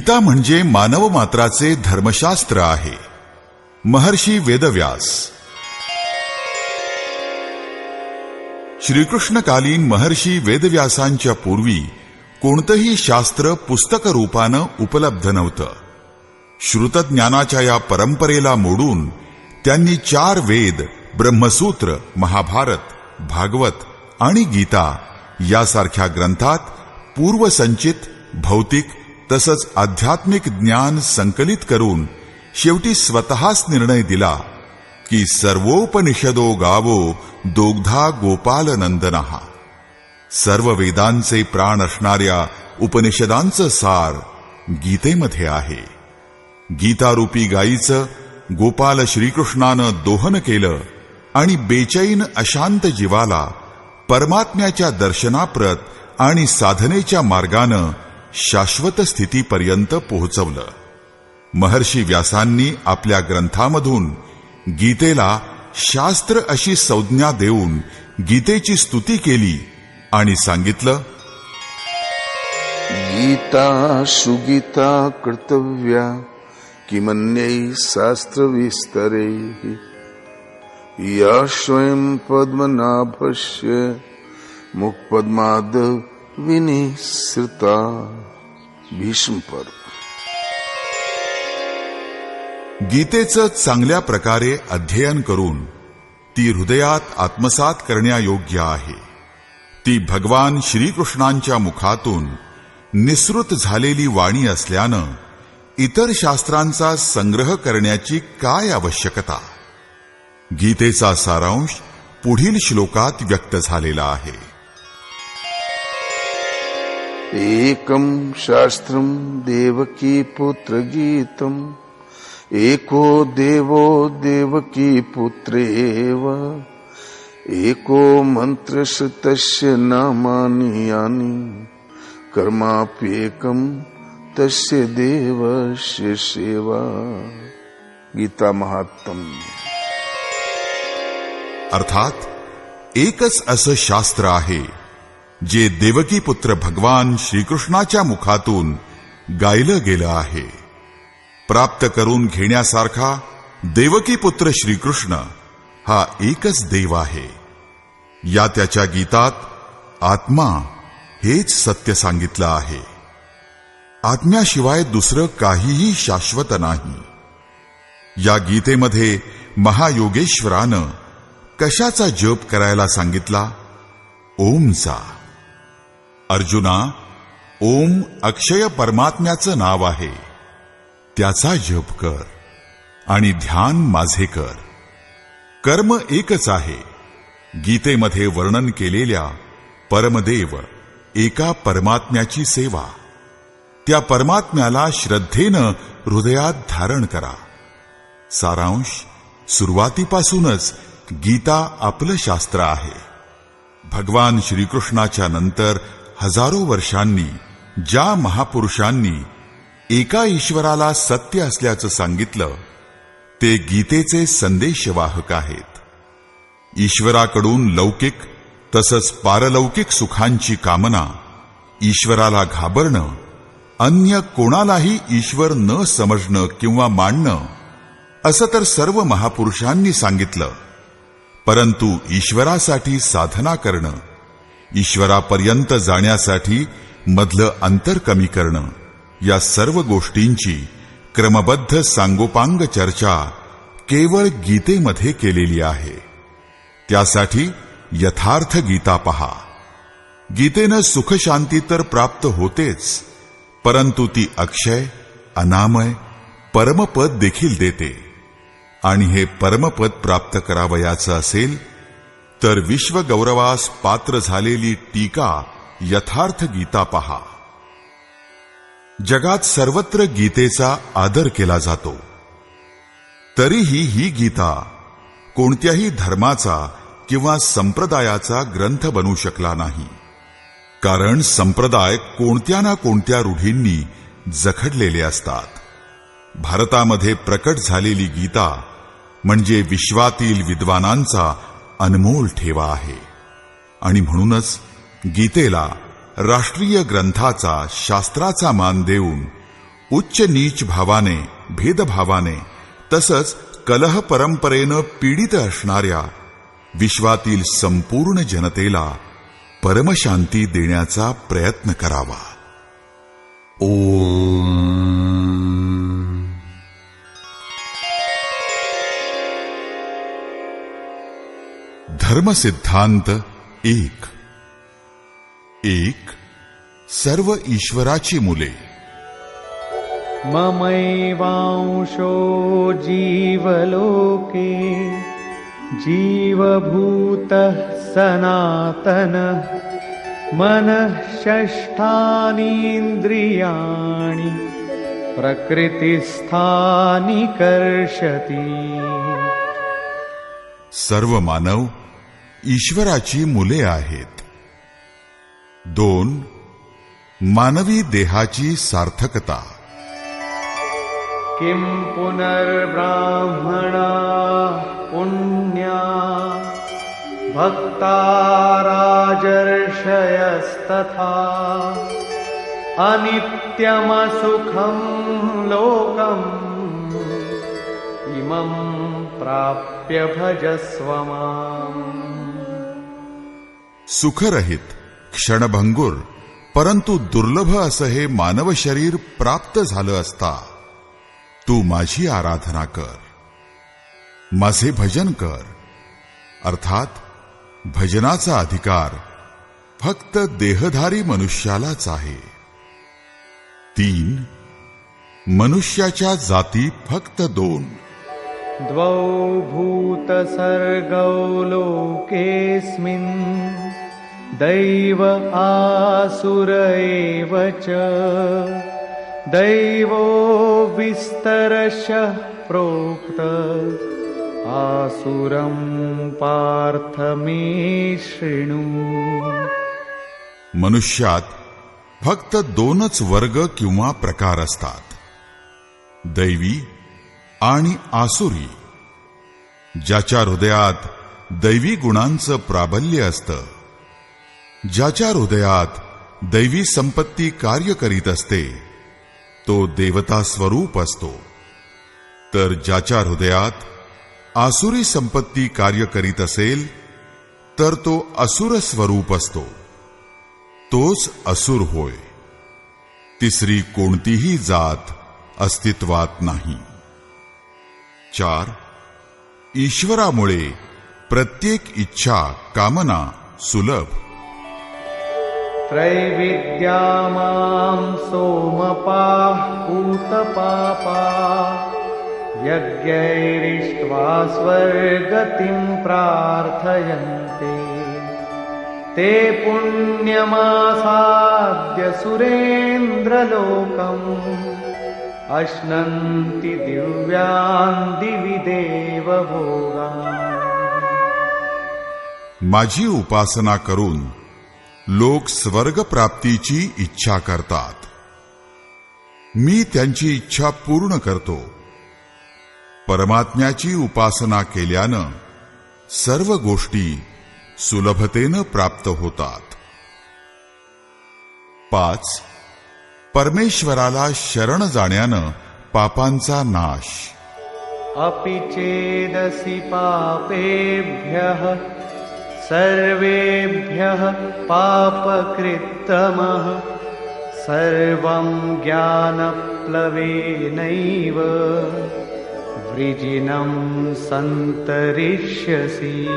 गीता म्हणजे मानव मात्राचे धर्मशास्त्र आहे. महर्षी वेदव्यास. श्रीकृष्णकालीन महर्षी वेदव्यासांच्या पूर्वी कोणतंही शास्त्र पुस्तक रूपानं उपलब्ध नव्हतं. श्रुतज्ञानाच्या या परंपरेला मोडून त्यांनी 4 वेद, ब्रह्मसूत्र, महाभारत, भागवत आणि गीता यासारख्या ग्रंथात पूर्वसंचित भौतिक तसंच आध्यात्मिक ज्ञान संकलित करून शेवटी स्वतःच निर्णय दिला की सर्वोपनिषदो गावो दोग्धा गोपालनंदनहा. सर्व वेदांचे प्राण असणाऱ्या उपनिषदांचं सार गीतेमध्ये आहे. गीतारूपी गायीचं गोपाल श्रीकृष्णानं दोहन केलं आणि बेचैन अशांत जीवाला परमात्म्याच्या दर्शनाप्रत आणि साधनेच्या मार्गानं शाश्वत स्थितीपर्यंत पोहोचवलं. महर्षी व्यासांनी आपल्या ग्रंथामधून गीतेला शास्त्र अशी संज्ञा देऊन गीतेची स्तुती केली आणि सांगितलं, गीता सुगीता कर्तव्या किमन्यै शास्त्र विस्तरैः या स्वयं पद्मनाभस्य मुखपद्माद विनिसृता. भीष्म पर्व. गीतेचं चांगल्या प्रकारे अध्ययन करून ती हृदयात आत्मसात करण्यायोग्य आहे. ती भगवान श्रीकृष्णांच्या मुखातून निसृत झालेली वाणी असल्यानं इतर शास्त्रांचा संग्रह करण्याची काय आवश्यकता. गीतेचा सारांश पुढील श्लोकात व्यक्त झालेला आहे. एकम शास्त्रम देवकी पुत्र गीतम एको देवो देवकी पुत्रेव एको मंत्र तस्य नामानि यानि कर्माप्येकम तस्य देवस्य सेवा. गीता महात्म्य. अर्थात एकच असं शास्त्र आहे जे देवकी पुत्र भगवान श्रीकृष्णाच्या मुखातून गायलं गेलं आहे. प्राप्त करून घेण्यासारखा देवकी पुत्र श्रीकृष्ण हा एकच देव आहे. या त्याच्या गीतात आत्मा हेच सत्य सांगितलं आहे. आत्म्याशिवाय दुसरं काहीही शाश्वत नाही. या गीतेमध्ये महायोगेश्वरानं कशाचा जप करायला सांगितला? ओमचा. अर्जुना, ओम अक्षय परमात्म्याचं नाव आहे. त्याचा जप कर आणि ध्यान माझे कर. कर्म एकच आहे. गीतेमध्ये वर्णन केलेल्या परमदेव एका परमात्म्याची सेवा. त्या परमात्म्याला श्रद्धेनं हृदयात धारण करा. सारांश. सुरुवातीपासूनच गीता आपलं शास्त्र आहे. भगवान श्रीकृष्णाच्या नंतर हजारो वर्षांनी ज्या महापुरुषांनी एका ईश्वराला सत्य असल्याचं सांगितलं ते गीतेचे संदेशवाहक आहेत. ईश्वराकडून लौकिक तसंच पारलौकिक सुखांची कामना, ईश्वराला घाबरणं, अन्य कोणालाही ईश्वर न समजणं किंवा मानणं असं तर सर्व महापुरुषांनी सांगितलं. परंतु ईश्वरासाठी साधना करणं, ईश्वरापर्यंत जाण्यासाठी मधलं अंतर कमी करणं, या सर्व गोष्टींची क्रमबद्ध सांगोपांग चर्चा केवळ गीतेमध्ये केलेली आहे. त्यासाठी यथार्थ गीता पहा. गीतेनं सुखशांती तर प्राप्त होतेच, परंतु ती अक्षय, अनामय, परमपद देखील देते. आणि हे परमपद प्राप्त करावयाचं असेल तर विश्वगौरवास पात्र झालेली टीका यथार्थ गीता पहा. जगात सर्वत्र गीतेचा आदर केला जातो. तरीही ही गीता कोणत्याही धर्माचा किंवा संप्रदायाचा ग्रंथ बनू शकला नाही. कारण संप्रदाय कोणत्या ना कोणत्या रूढींनी जखडलेले असतात. भारतामध्ये प्रकट झालेली गीता म्हणजे विश्वातील विद्वानांचा अनमोल ठेवा आहे. आणि म्हणूनच गीतेला राष्ट्रीय ग्रंथाचा, शास्त्राचा मान देऊन उच्च नीच भावाने, भेदभावाने तसंच कलह परंपरेनं पीडित असणाऱ्या विश्वातील संपूर्ण जनतेला परमशांती देण्याचा प्रयत्न करावा. ओम. धर्मसिद्धांत 1. सर्व ईश्वराची मुले. ममैवांशो जीवलोके जीवभूतः सनातनः मनः षष्ठानीन्द्रियाणि प्रकृतिस्थानि कर्षति. सर्व मानव ईश्वराची मुले आहेत. 2. मानवी देहाची सार्थकता. किं पुनर्ब्राह्मणा पुण्या भक्ता राजर्षयस्तथा अनित्यमसुखं लोकम् इमं प्राप्य भजस्व माम्. सुखरहित, क्षणभंगुर परंतु दुर्लभ असं हे मानव शरीर प्राप्त झालं असता तू माझी आराधना कर, माझे भजन कर. अर्थात भजनाचा अधिकार फक्त देहधारी मनुष्यालाच आहे. 3. मनुष्याच्या जाती फक्त 2. द्वौ भूतसर्गौ लोकेऽस्मिन् दैव आसुर एव च. दैवो विस्तरशः प्रोक्त आसुरं पार्थ मे शृणु. मनुष्यात फक्त 2च वर्ग किंवा प्रकार असतात, दैवी आणि आसुरी. ज्याच्या हृदयात दैवी गुणांचं प्राबल्य असतं, ज्याच्या हृदयात दैवी संपत्ती कार्य करीत असते तो देवता स्वरूप असतो, तर ज्याच्या हृदयात आसुरी संपत्ती कार्य करीत असेल तर तो असुर स्वरूप असतो, तोच असुर होय. तिसरी कोणतीही जात अस्तित्वात नाही. 4. ईश्वरामुळे प्रत्येक इच्छा, कामना सुलभ. त्रैविद्या मां सोमपाः पूतपापा यज्ञैरिष्ट्वा स्वर्गतिं प्रार्थयन्ते. ते पुण्यमासाद्य सुरेन्द्रलोकम् अश्नन्ति दिव्यान् दिवि देवभोगान्. माझी उपासना करून लोक स्वर्ग प्राप्तीची इच्छा करतात. मी त्यांची इच्छा पूर्ण करतो. परमात्म्याची उपासना केल्यानं सर्व गोष्टी सुलभतेनं प्राप्त होतात. 5. परमेश्वराला शरण जाण्यानं पापांचा नाश. अपि चेदसि पापेभ्यः सर्वेभ्यः पापकृत्तमः सर्वं ज्ञानप्लवेनैव वृजिनं संतरिष्यसि.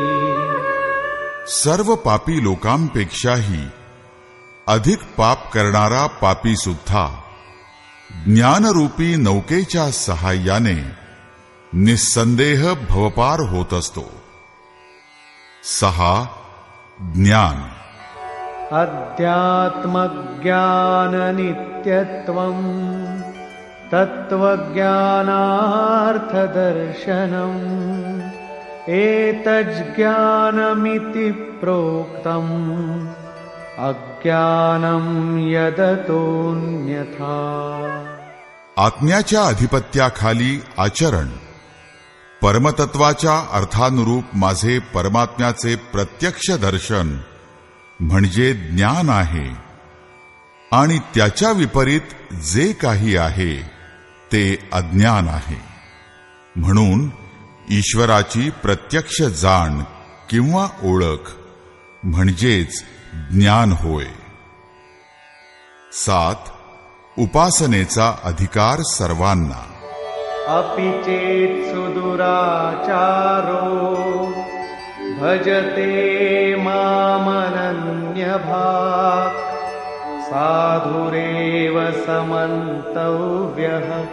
सर्व पापी लोकांपेक्षाही अधिक पाप करणारा पापी सुद्धा ज्ञानरूपी नौकेच्या सहाय्याने निस्संदेह भवपार होत असतो. 6. ज्ञान. अध्यात्मज्ञाननित्यत्वम् तत्त्वज्ञानार्थदर्शनम् एतज्ज्ञानमिति प्रोक्तम् अज्ञानं यदतोऽन्यथा. आत्म्याच्या अधिपत्याखाली आचरण, परमतत्वाच्या अर्थानुरूप माझे परमात्म्याचे प्रत्यक्ष दर्शन म्हणजे ज्ञान आहे. आणि त्याच्या विपरीत जे काही आहे ते अज्ञान आहे. म्हणून ईश्वराची प्रत्यक्ष जाण किंवा ओळख म्हणजेच ज्ञान होय. 7. उपासनेचा अधिकार सर्वांना. अपि चेत् सुदुराचारो भजते मामनन्यभाक् साधुरेव समन्तव्यः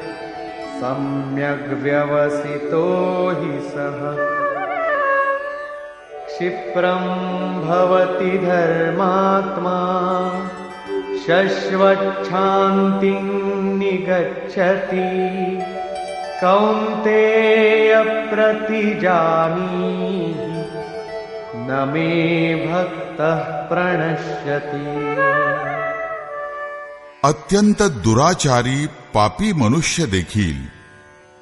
सम्यग् व्यवसितो हि सः. क्षिप्रं भवति धर्मात्मा शश्वच्छान्तिं निगच्छति कौन्तेय प्रतिजानीहि न मे भक्तः प्रणश्यति. अत्यंत दुराचारी पापी मनुष्य देखील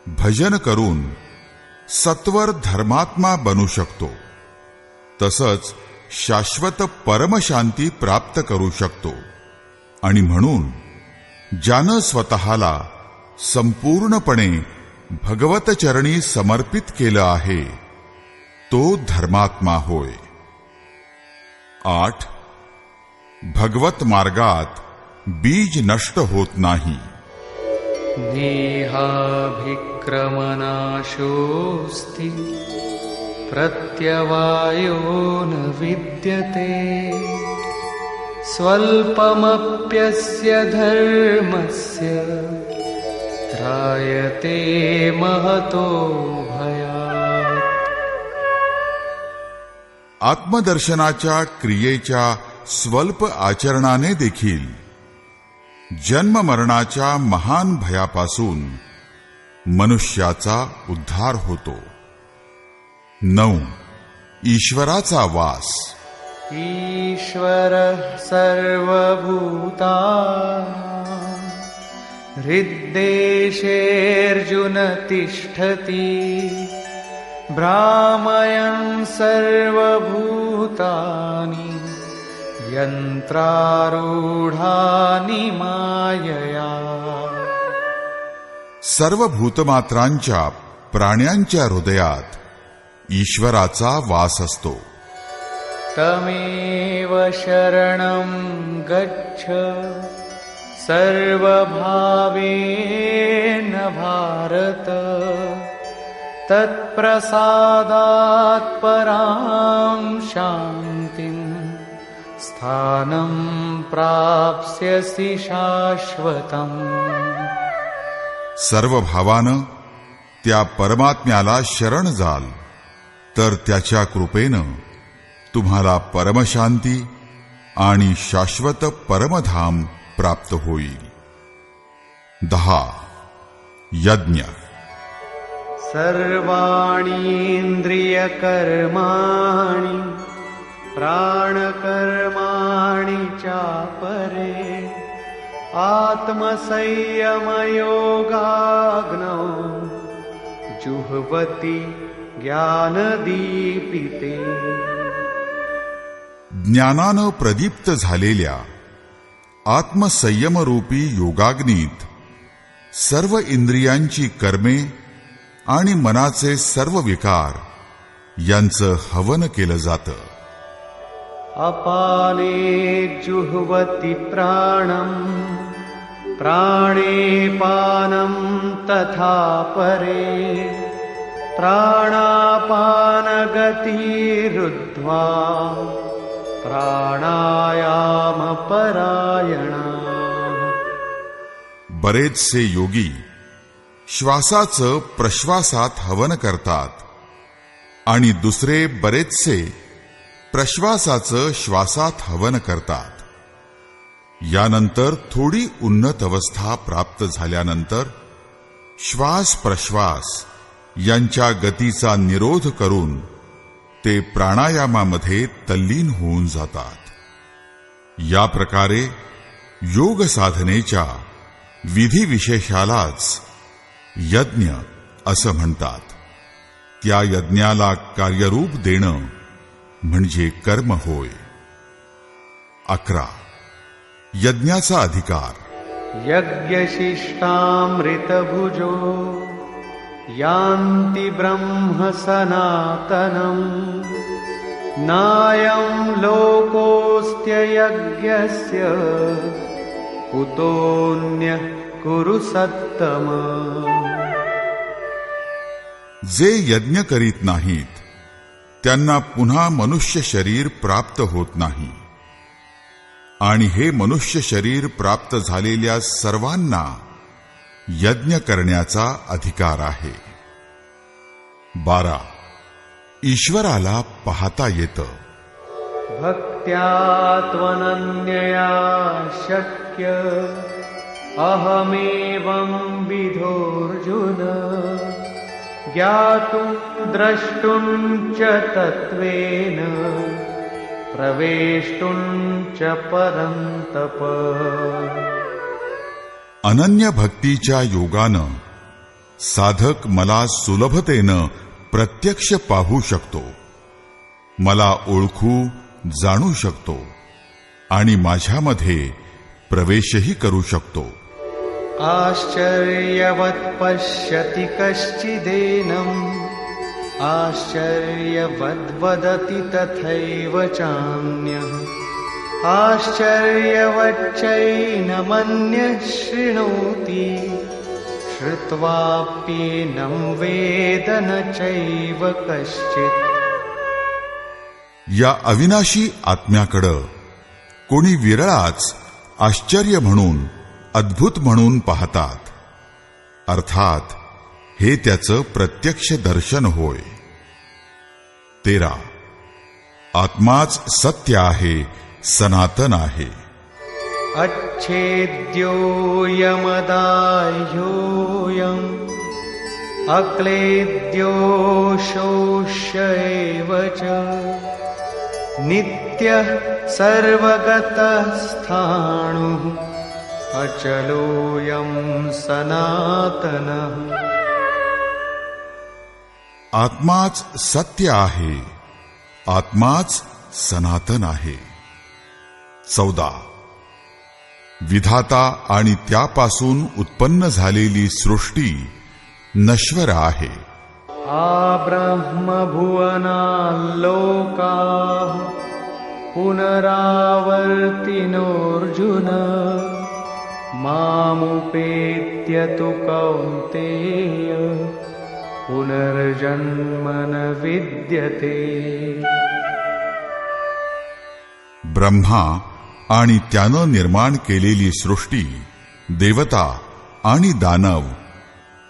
भजन करून सत्वर धर्मात्मा बनू शकतो. तसंच शाश्वत परमशांती प्राप्त करू शकतो. आणि म्हणून ज्यानं स्वतःला संपूर्णपणे भगवतचरणी समर्पित केलं आहे तो धर्मात्मा होय. 8. भगवत मार्गात बीज नष्ट होत नाही. नेहाभिक्रमनाशोऽस्ति प्रत्यवायो न विद्यते स्वल्पमप्यस्य धर्मस्य त्रायते महतो भयात्. आत्मदर्शनाच्या क्रियेच्या स्वल्प आचरणाने देखील जन्ममरणाच्या महान भयापासून मनुष्याचा उद्धार होतो. 9. ईश्वराचा वास. ईश्वरः सर्वभूतानां हृद्देशेऽर्जुन तिष्ठति भ्रामयन् सर्वभूतानि यंत्रारूढानि मायया. सर्व भूतमात्रांच्या प्राण्यांच्या हृदयात ईश्वराचा वास असतो. तमेव शरणं गच्छ सर्वभावेन भारत तत्प्रसादात् परां शान्तिं स्थानं प्राप्स्यसि शाश्वतम्. सर्व भावानं त्या परमात्म्याला शरण जाल तर त्याच्या कृपेनं तुम्हाला परमशांती आणि शाश्वत परमधाम प्राप्त होईल. 10. यज्ञ. सर्वाणीन्द्रियकर्माणि प्राणकर्माणि चापरे आत्मसंयमयोगाग्नौ जुह्वति ज्ञानदीपिते. ज्ञानानं प्रदीप्त झालेल्या आत्मसंयमरूपी योगाग्नीत सर्व इंद्रियांची कर्मे आणि मनाचे सर्व विकार यांचं हवन केलं जातं. अपाने जुह्वति प्राणं प्राणे पानं तथा परे प्राणापानगतिरुद्ध्वा प्राणायामपरायणा. बरेचसे योगी श्वासाचं प्रश्वासात हवन करतात आणि दुसरे बरेचसे प्रश्वासाचं श्वासात हवन करतात. यानंतर थोडी उन्नत अवस्था प्राप्त झाल्यानंतर श्वास प्रश्वास यांच्या गतीचा निरोध करून ते प्राणायामामध्ये तल्लीन होऊन जातात. या प्रकारे योग साधनेच्या विधी विशेषालाच यज्ञ असं म्हणतात. त्या यज्ञाला कार्यरूप देणं म्हणजे कर्म होय. 11. यज्ञाचा अधिकार. यज्ञशिष्टामृतभुजो यान्ति ब्रह्म सनातनम् नायं लोकोऽस्त्ययज्ञस्य कुतोऽन्यः कुरु सत्तम. जे यज्ञ करीत नाहीत त्यांना पुन्हा मनुष्य शरीर प्राप्त होत नाही, आणि हे मनुष्य शरीर प्राप्त झालेल्या सर्वांना यज्ञ करण्याचा अधिकार आहे. 12. ईश्वराला पाहता येतं. भक्त्या त्वनन्यया शक्य अहमेवं विधोऽर्जुन ज्ञातुं द्रष्टुं च तत्त्वेन प्रवेष्टुं च परन्तप. अनन्य भक्तीच्या योगानं साधक मला सुलभतेनं प्रत्यक्ष पाहू शकतो, मला ओळखू जाणू शकतो आणि माझ्यामध्ये प्रवेशही करू शकतो. आश्चर्यवत् पश्यति कश्चिदेनम् आश्चर्यवद्वदति तथैव चान्यः आश्चर्यवच्चैनमन्यः शृणोति श्रुत्वाप्येनं वेद न चैव कश्चित्. या अविनाशी आत्म्याकडं कोणी विरळाच आश्चर्य म्हणून, अद्भुत म्हणून पाहतात. अर्थात हे त्याचं प्रत्यक्ष दर्शन होय. 13. आत्माच सत्य आहे, सनातन आहे. अच्छेद्योऽयमदाह्योऽयम् अक्लेद्यो शोष्य एव च नित्यः सर्वगतः स्थाणुः अचलोऽयं सनातनः. आत्माच सत्य आहे, आत्माच सनातन आहे. 14. विधाता आणि त्यापासून उत्पन्न झालेली सृष्टी नश्वर आहे. आब्रह्मभुवनाल्लोकाः पुनरावर्तिनोऽर्जुन मामुपेत्य तु कौन्तेय पुनर्जन्म न विद्यते. ब्रह्मा आणि त्यानं निर्माण केलेली सृष्टी, देवता आणि दानव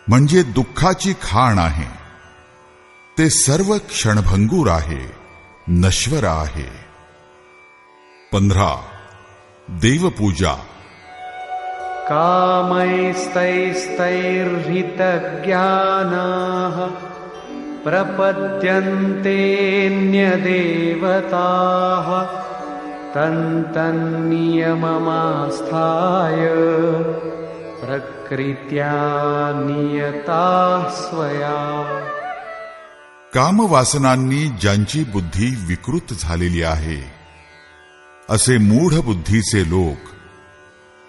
म्हणजे दुःखाची खाण आहे. ते सर्व क्षणभंगूर आहे, नश्वर आहे. 15. देवपूजा. कामैस्तैस्तैर्हितज्ञानाः प्रपद्यन्तेऽन्यदेवताः तन्तन्नियममास्थाय प्रकृत्या नियताः स्वया. कामवासनांनी ज्यांची बुद्धी विकृत झालेली आहे असे मूढ बुद्धीचे लोक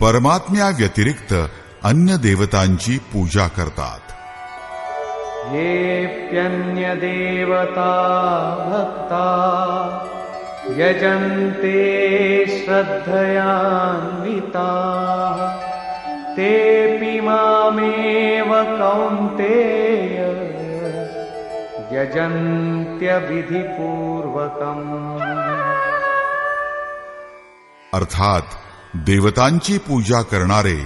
परमात्म्या व्यतिरिक्त अन्य देवतांची पूजा करतात. येऽप्यन्यदेवता भक्ता यजन्ते श्रद्धयान्विताः तेऽपि मामेव कौन्तेय यजन्त्यविधिपूर्वकम्. अर्थात देवतांची पूजा करणारे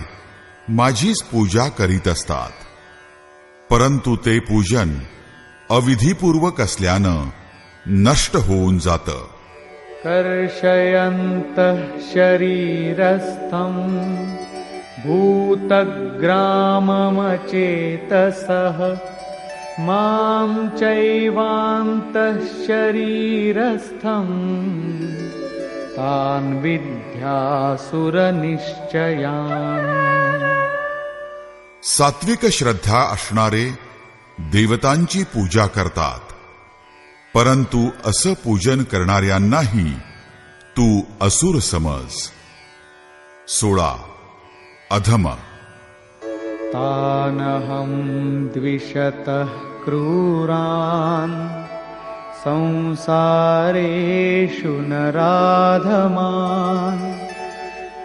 माझीच पूजा करीत असतात, परंतु ते पूजन अविधीपूर्वक असल्यानं नष्ट होऊन जातं. कर्षयन्तः शरीरस्थं भूतग्राममचेतसः मां चैवान्तः शरीरस्थम् तान् विद्यासुरनिश्चयान्. सात्विक श्रद्धा असणारे देवतांची पूजा करतात, परंतु असं पूजन करणाऱ्यांनाही तू असुर समज. 16. अधम. तानहं द्विषतः क्रूरान् संसारेषु नराधमान्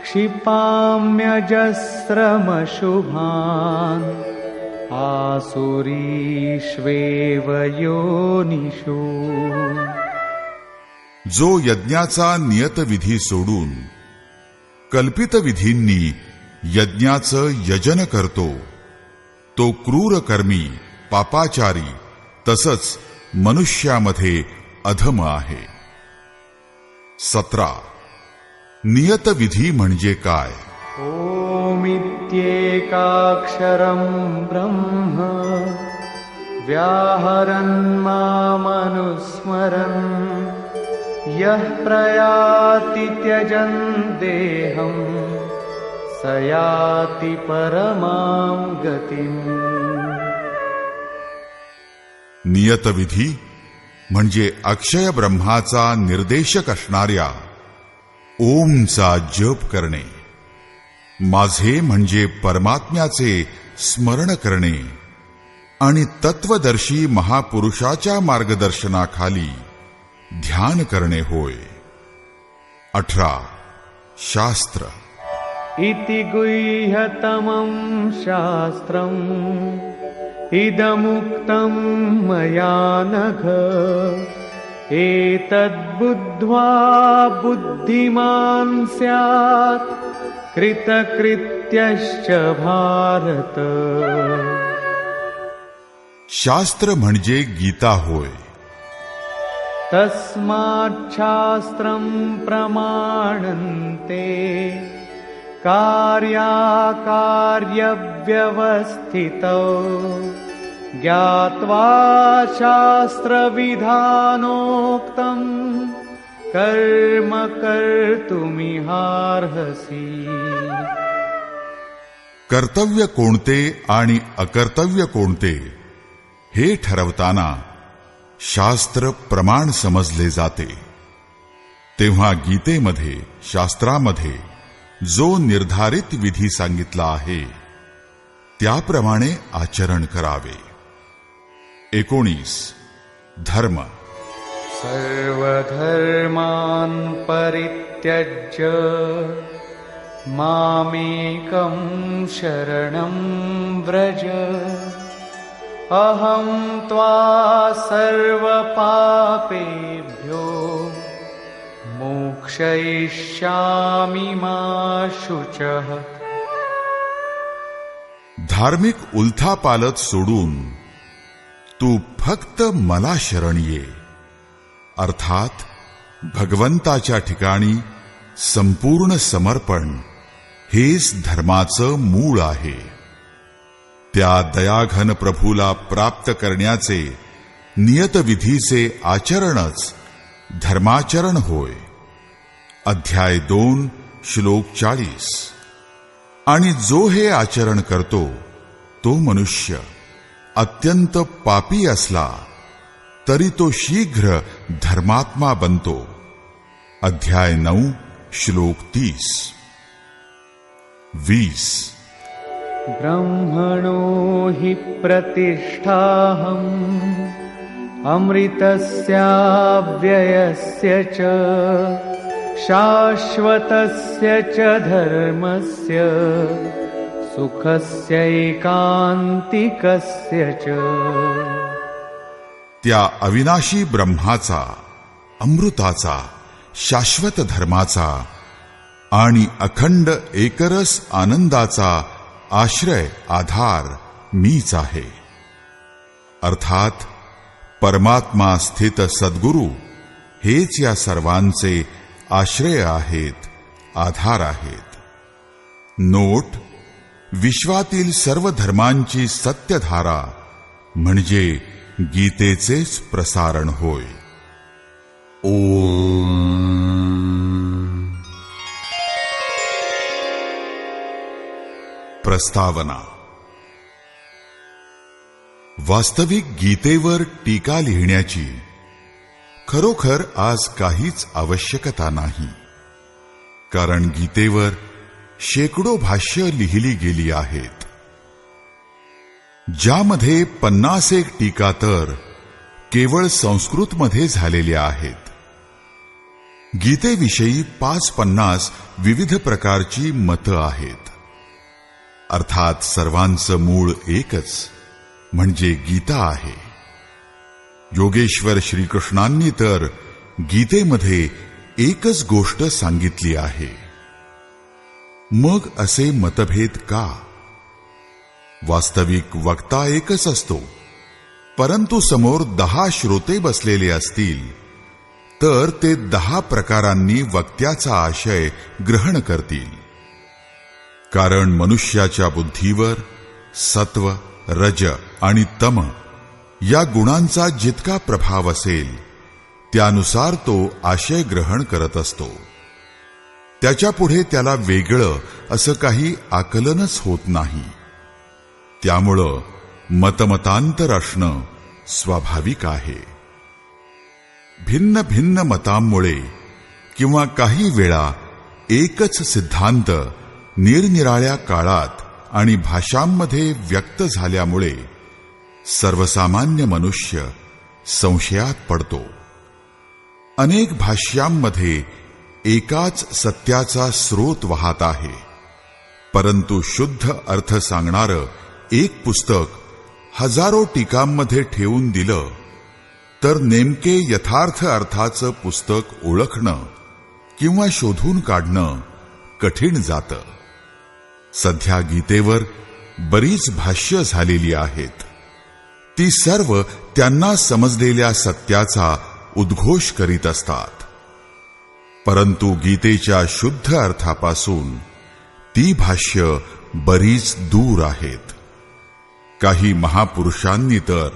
क्षिपाम्यजस्रमशुभान् आसुरीष्वेव योनिषु. जो यज्ञाचा नियत विधी सोडून कल्पित विधींनी यज्ञाचं यजन करतो तो क्रूर कर्मी, पापाचारी, तसंच मनुष्यामध्ये अधम आहे. 17. नियत विधी म्हणजे काय? ओमित्येकाक्षरं ब्रह्म व्याहरन् मामनुस्मरन् यः प्रयाति त्यजन् देहं स याति परमां गतिम्. नियत विधी म्हणजे अक्षय ब्रह्माचा निर्देशक असणाऱ्या ओमचा जप करणे. माझे म्हणजे परमात्म्याचे स्मरण करणे आणि तत्वदर्शी महापुरुषाच्या मार्गदर्शनाखाली ध्यान करणे होय. 18. शास्त्र. इति गुह्यतमं शास्त्रम् इदमुक्तं मया नघ एतद्बुद्ध्वा बुद्धिमान् स्यात् कृतकृत्यश्च भारत. शास्त्र म्हणजे गीता होय. तस्माच्छास्त्रं प्रमाणन्ते कार्याकार्यव्यवस्थितौ ज्ञात्वा शास्त्रविधानोक्तं कर्म कर्तुमिहार्हसि. कर्तव्य कोणते आणि अकर्तव्य कोणते हे ठरवताना शास्त्र प्रमाण समजले जाते. तेव्हा गीतेमध्ये, शास्त्रामध्ये जो निर्धारित विधी सांगितला आहे त्याप्रमाणे आचरण करावे. 19. धर्म. सर्वधर्मान् परित्यज्य मामेकं शरणं व्रज अहं त्वा सर्वपापेभ्यो मोक्षयिष्यामि मा शुचः. धार्मिक उलथापालत सोडून तू फक्त मला शरण ये. अर्थात भगवंताच्या ठिकाणी संपूर्ण समर्पण हेच धर्माचं मूळ आहे. त्या दयाघन प्रभूला प्राप्त करण्याचे नियत विधीचे आचरणच धर्माचरण होय. अध्याय 2 श्लोक 40. आणि जो हे आचरण करतो तो मनुष्य अत्यंत पापी असला तरी तो शीघ्र धर्मात्मा बनतो. अध्याय 9 श्लोक 30. 20. ब्रह्मणो हि प्रतिष्ठाहम् अमृतस्याव्ययस्य च शाश्वतस्य च धर्मस्य सुखस्यैकान्तिकस्य च. त्या अविनाशी ब्रह्माचा, अमृताचा, शाश्वत धर्माचा आणि अखंड एकरस आनंदाचा आश्रय, आधार मीच आहे. अर्थात परमात्मा स्थित सद्गुरु हेच या सर्वांचे आश्रय आहेत, आधार आहेत. नोट. विश्वातील सर्व धर्मांची सत्यधारा म्हणजे गीतेचेच प्रसारण होय. ओम. प्रस्तावना. वास्तविक गीतेवर टीका लिहिण्याची खरोखर आज काहीच आवश्यकता नाही. कारण गीतेवर शेकडो भाष्य लिहिली गेली आहेत, ज्यामध्ये 50 टीका तर केवळ संस्कृतमध्ये झालेल्या आहेत. गीतेविषयी 50 विविध प्रकारची मतं आहेत. अर्थात सर्वांचं मूळ एकच म्हणजे गीता आहे. योगेश्वर श्रीकृष्णांनी तर गीतेमध्ये एकच गोष्ट सांगितली आहे. मग असे मतभेद का? वास्तविक वक्ता एकच असतो, परंतु समोर 10 श्रोते बसलेले असतील तर ते 10 प्रकारांनी वक्त्याचा आशय ग्रहण करतील. कारण मनुष्याच्या बुद्धीवर सत्व, रज आणि तम या गुणांचा जितका प्रभाव असेल त्यानुसार तो आशय ग्रहण करत असतो. त्याच्यापुढे त्याला वेगळं असं काही आकलनच होत नाही. त्यामुळं मतमतांतर असणं स्वाभाविक आहे. भिन्न भिन्न मतांमुळे किंवा काही वेळा एकच सिद्धांत निरनिराळ्या काळात आणि भाषांमध्ये व्यक्त झाल्यामुळे सर्वसामान्य मनुष्य संशयात पडतो. अनेक भाष्यांमध्ये एकाच सत्याचा स्रोत वाहत आहे, परंतु शुद्ध अर्थ सांगणारं एक पुस्तक हजारो टीकांमध्ये ठेवून दिलं तर नेमके यथार्थ अर्थाचं पुस्तक ओळखणं किंवा शोधून काढणं कठीण जातं. सध्या गीतेवर बरीच भाष्य झालेली आहेत. ती सर्व त्यांना समजलेल्या सत्याचा उद्घोष करीत असतात, परंतु गीतेच्या शुद्ध अर्थापासून ती भाष्य बरीच दूर आहेत. काही महापुरुषांनी तर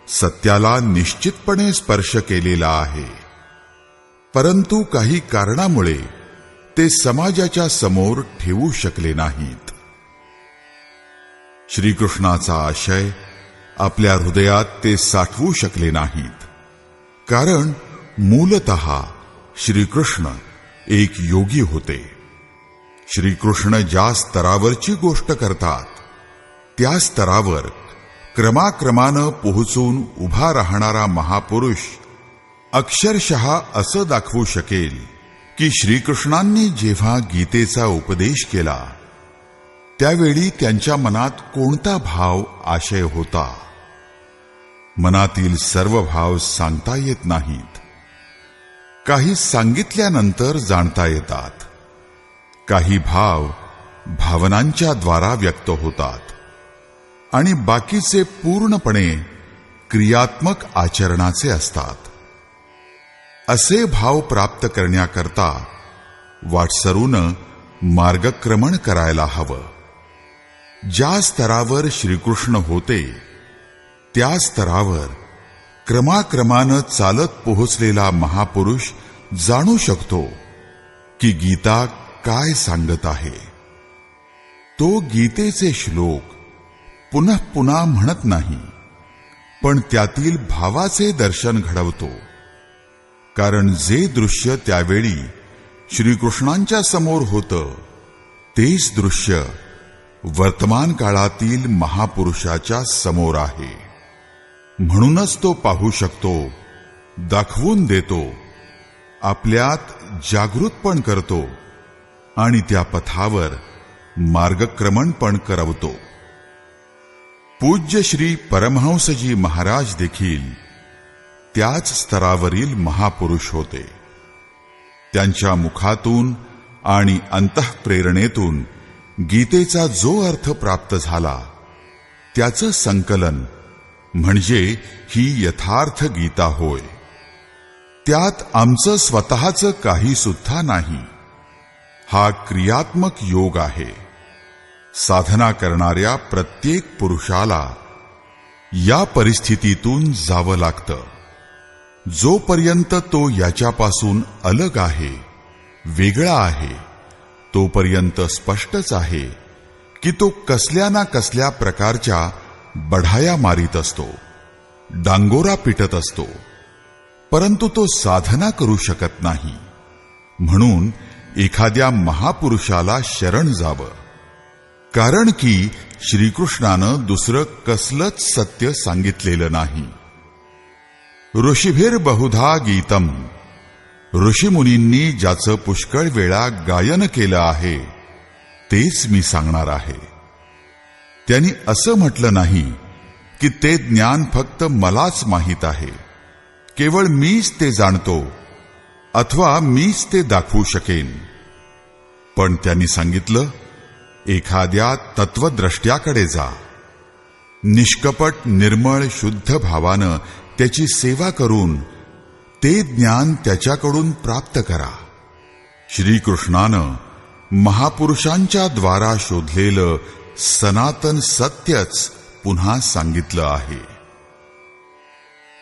सत्याला निश्चितपणे स्पर्श केलेला आहे, परंतु काही कारणामुळे ते समाजाच्या समोर ठेवू शकले नाहीत. श्रीकृष्णाचा आशय आपल्या हृदयात ते साठवू शकले नाहीत, कारण मूलतः श्रीकृष्ण एक योगी होते. श्रीकृष्ण ज्या स्तरावरची गोष्ट करतात त्या स्तरावर क्रमाक्रमानं पोहोचून उभा राहणारा महापुरुष अक्षरशः असं दाखवू शकेल की श्रीकृष्णांनी जेव्हा गीतेचा उपदेश केला त्यावेळी त्यांच्या मनात कोणता भाव आशय होता. मनातील सर्व भाव सांगता येत नाहीत. काही सांगितल्यानंतर जाणता येतात. काही भाव भावनांच्या द्वारा व्यक्त होतात आणि बाकीचे पूर्णपणे क्रियात्मक आचरणाचे असतात. असे भाव प्राप्त करण्याकरता वाटसरूने मार्गक्रमण करायला हवं. ज्या स्तरावर श्रीकृष्ण होते त्या स्तरावर क्रमाक्रमानं चालत पोहोचलेला महापुरुष जाणू शकतो की गीता काय सांगत आहे. तो गीतेचे श्लोक पुनः पुन्हा म्हणत नाही, पण त्यातील भावाचे दर्शन घडवतो. कारण जे दृश्य त्यावेळी श्रीकृष्णांच्या समोर होतं तेच दृश्य वर्तमान काळातील महापुरुषाच्या समोर आहे. म्हणूनच तो पाहू शकतो, दाखवून देतो, आपल्यात जागृत पण करतो आणि त्या पथावर मार्गक्रमण पण करवतो. पूज्य श्री परमहंसजी महाराज देखील त्याच स्तरावरील महापुरुष होते. त्यांच्या मुखातून आणि अंतःप्रेरणेतून गीतेचा जो अर्थ प्राप्त झाला त्याचं संकलन म्हणजे ही यथार्थ गीता होय. त्यात आमचं स्वतःचं काही सुद्धा नाही. हा क्रियात्मक योग आहे. साधना करणाऱ्या प्रत्येक पुरुषाला या परिस्थितीतून जावं लागतं. जोपर्यंत तो याच्यापासून अलग आहे, वेगळा आहे, तोपर्यंत स्पष्टच आहे की तो कसल्या ना कसल्या प्रकारच्या बढाया मारीत असतो, डांगोरा पिटत असतो, परंतु तो साधना करू शकत नाही. म्हणून एखाद्या महापुरुषाला शरण जावं, कारण की श्रीकृष्णानं दुसरं कसलंच सत्य सांगितलेलं नाही. ऋषीभिर बहुधा गीतम, ऋषीमुनींनी ज्याचं पुष्कळ वेळा गायन केलं आहे तेच मी सांगणार आहे. त्यांनी असं म्हटलं नाही की ते ज्ञान फक्त मलाच माहीत आहे, केवळ मीच ते जाणतो अथवा मीच ते दाखवू शकेन. पण त्यांनी सांगितलं, एखाद्या तत्वद्रष्ट्याकडे जा, निष्कपट निर्मळ शुद्ध भावानं त्याची सेवा करून ते ज्ञान त्याच्याकडून प्राप्त करा. श्रीकृष्णानं महापुरुषांच्या द्वारा शोधलेलं सनातन सत्यच पुन्हा सांगितलं आहे.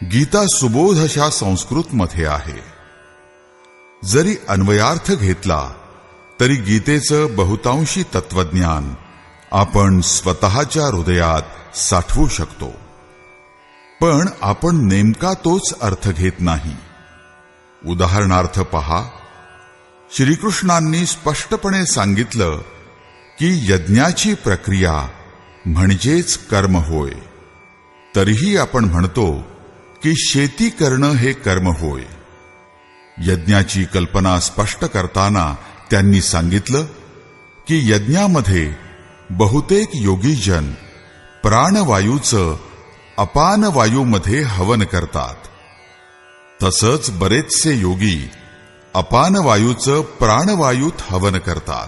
गीता सुबोध अशा संस्कृतमध्ये आहे. जरी अन्वयार्थ घेतला तरी गीतेचं बहुतांशी तत्वज्ञान आपण स्वतःच्या हृदयात साठवू शकतो. पण आपण नेमका तोच अर्थ घेत नाही. उदाहरणार्थ पहा, श्रीकृष्णांनी स्पष्टपणे सांगितलं की यज्ञाची प्रक्रिया म्हणजेच कर्म होय. तरीही आपण म्हणतो की शेती करणं हे कर्म होय. यज्ञाची कल्पना स्पष्ट करताना त्यांनी सांगितलं की यज्ञामध्ये बहुतेक योगीजन प्राणवायूचं अपानवायूमध्ये हवन करतात. तसंच बरेचसे योगी अपानवायूचं प्राणवायूत हवन करतात.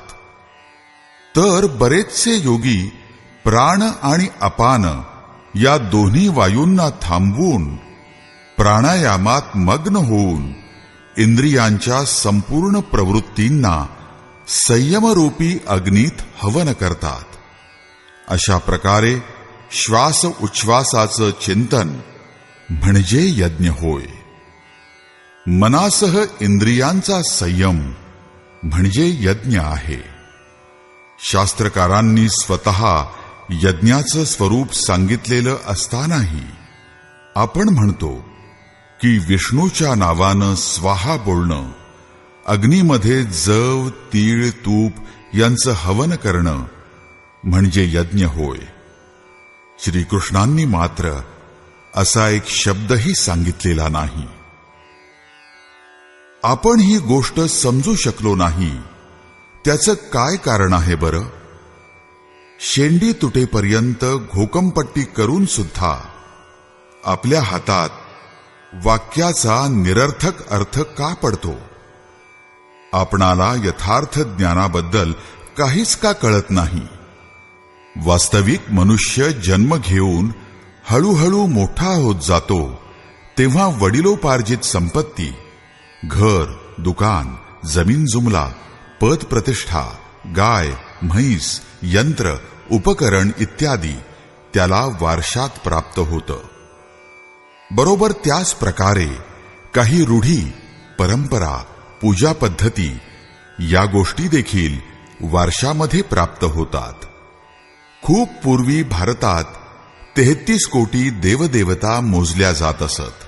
तर बरेचसे योगी प्राण आणि अपान या दोन्ही वायूंना थांबवून प्राणायामात मग्न होऊन इंद्रियांच्या संपूर्ण प्रवृत्तींना संयमरूपी अग्नीत हवन करतात. अशा प्रकारे श्वास उच्छ्वासाचं चिंतन म्हणजे यज्ञ होय. मनासह इंद्रियांचा संयम म्हणजे यज्ञ आहे. शास्त्रकारांनी स्वतः यज्ञाचं स्वरूप सांगितलेलं असतानाही आपण म्हणतो की विष्णूच्या नावानं स्वाहा बोलणं, अग्नीमध्ये जव, तीळ, तूप यांचं हवन करणं म्हणजे यज्ञ होय. श्रीकृष्णांनी मात्र असा एक शब्दही सांगितलेला नाही. आपण ही गोष्ट समजू शकलो नाही त्याचं काय कारण आहे बरं? शेंडी तुटेपर्यंत घोकमपट्टी करून सुद्धा आपल्या हातात वाक्याचा निरर्थक अर्थ का पडतो? आपणाला यथार्थ ज्ञानाबद्दल काहीच का कळत नाही? वास्तविक मनुष्य जन्म घेऊन हळूहळू मोठा होत जातो तेव्हा वडिलोपार्जित संपत्ती, घर, दुकान, जमीन जुमला, पद प्रतिष्ठा, गाय, म्हैस, यंत्र, उपकरण इत्यादी त्याला वारशात प्राप्त होतं. बरोबर त्याच प्रकारे काही रूढी, परंपरा, पूजा पद्धती या गोष्टी देखील वारशामध्ये प्राप्त होतात. खूप पूर्वी भारतात 33 कोटी देवदेवता मोजल्या जात असत.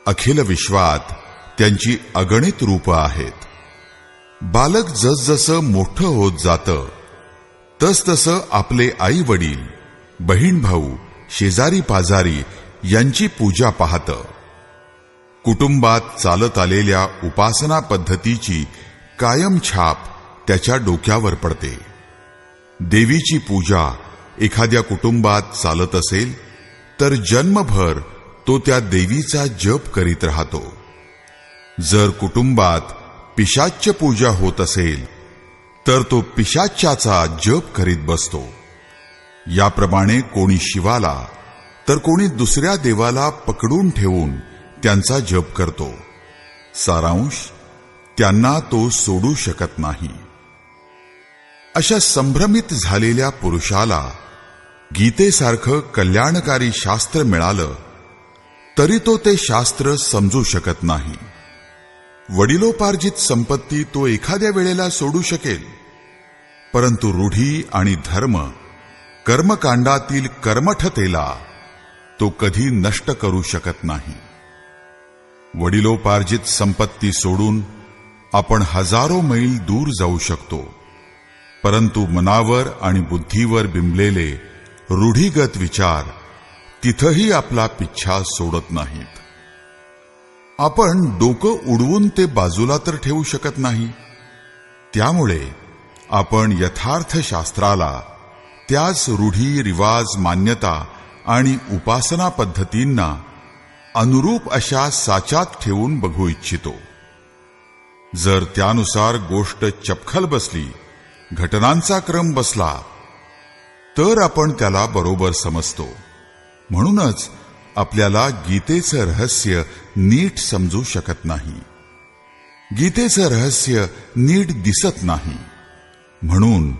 अखिल विश्वात त्यांची अगणित रूपं आहेत. बालक जसजसं मोठं होत जातं तसतसं आपले आई वडील, बहीण भाऊ, शेजारी पाजारी यांची पूजा पाहतं. कुटुंबात चालत आलेल्या उपासना पद्धतीची कायम छाप त्याच्या डोक्यावर पडते. देवीची पूजा एखाद्या कुटुंबात चालत असेल तर जन्मभर तो त्या देवीचा जप करीत राहतो. जर कुटुंबात पिशाच्य पूजा होत असेल तर तो पिशाच्याचा जप करीत बसतो. याप्रमाणे कोणी शिवाला तर कोणी दुसऱ्या देवाला पकडून ठेवून त्यांचा जप करतो. सारांश, त्यांना तो सोडू शकत नाही. अशा संभ्रमित झालेल्या पुरुषाला गीतेसारखं कल्याणकारी शास्त्र मिळालं तरी तो ते शास्त्र समजू शकत नाही. वडिलोपार्जित संपत्ती तो एखाद्या वेळेला सोडू शकेल, परंतु रूढी आणि धर्म, कर्मकांडातील कर्मठतेला तो कधी नष्ट करू शकत नाही. वडिलोपार्जित संपत्ती सोडून आपण हजारो मैल दूर जाऊ शकतो, परंतु मनावर आणि बुद्धीवर बिंबलेले रूढीगत विचार तिथंही आपला पिच्छा सोडत नाहीत. आपण डोकं उडवून ते बाजूला तर ठेवू शकत नाही. त्यामुळे आपण यथार्थ शास्त्राला, त्याच रूढी, रिवाज, मान्यता आणि उपासना पद्धतींना अनुरूप अशा साच्यात ठेवून बघू इच्छितो. जर त्यानुसार गोष्ट चपखल बसली, घटनांचा क्रम बसला, तर आपण त्याला बरोबर समजतो. म्हणूनच आपल्याला गीतेचं रहस्य नीट समजू शकत नाही. गीतेचं रहस्य नीट दिसत नाही. म्हणून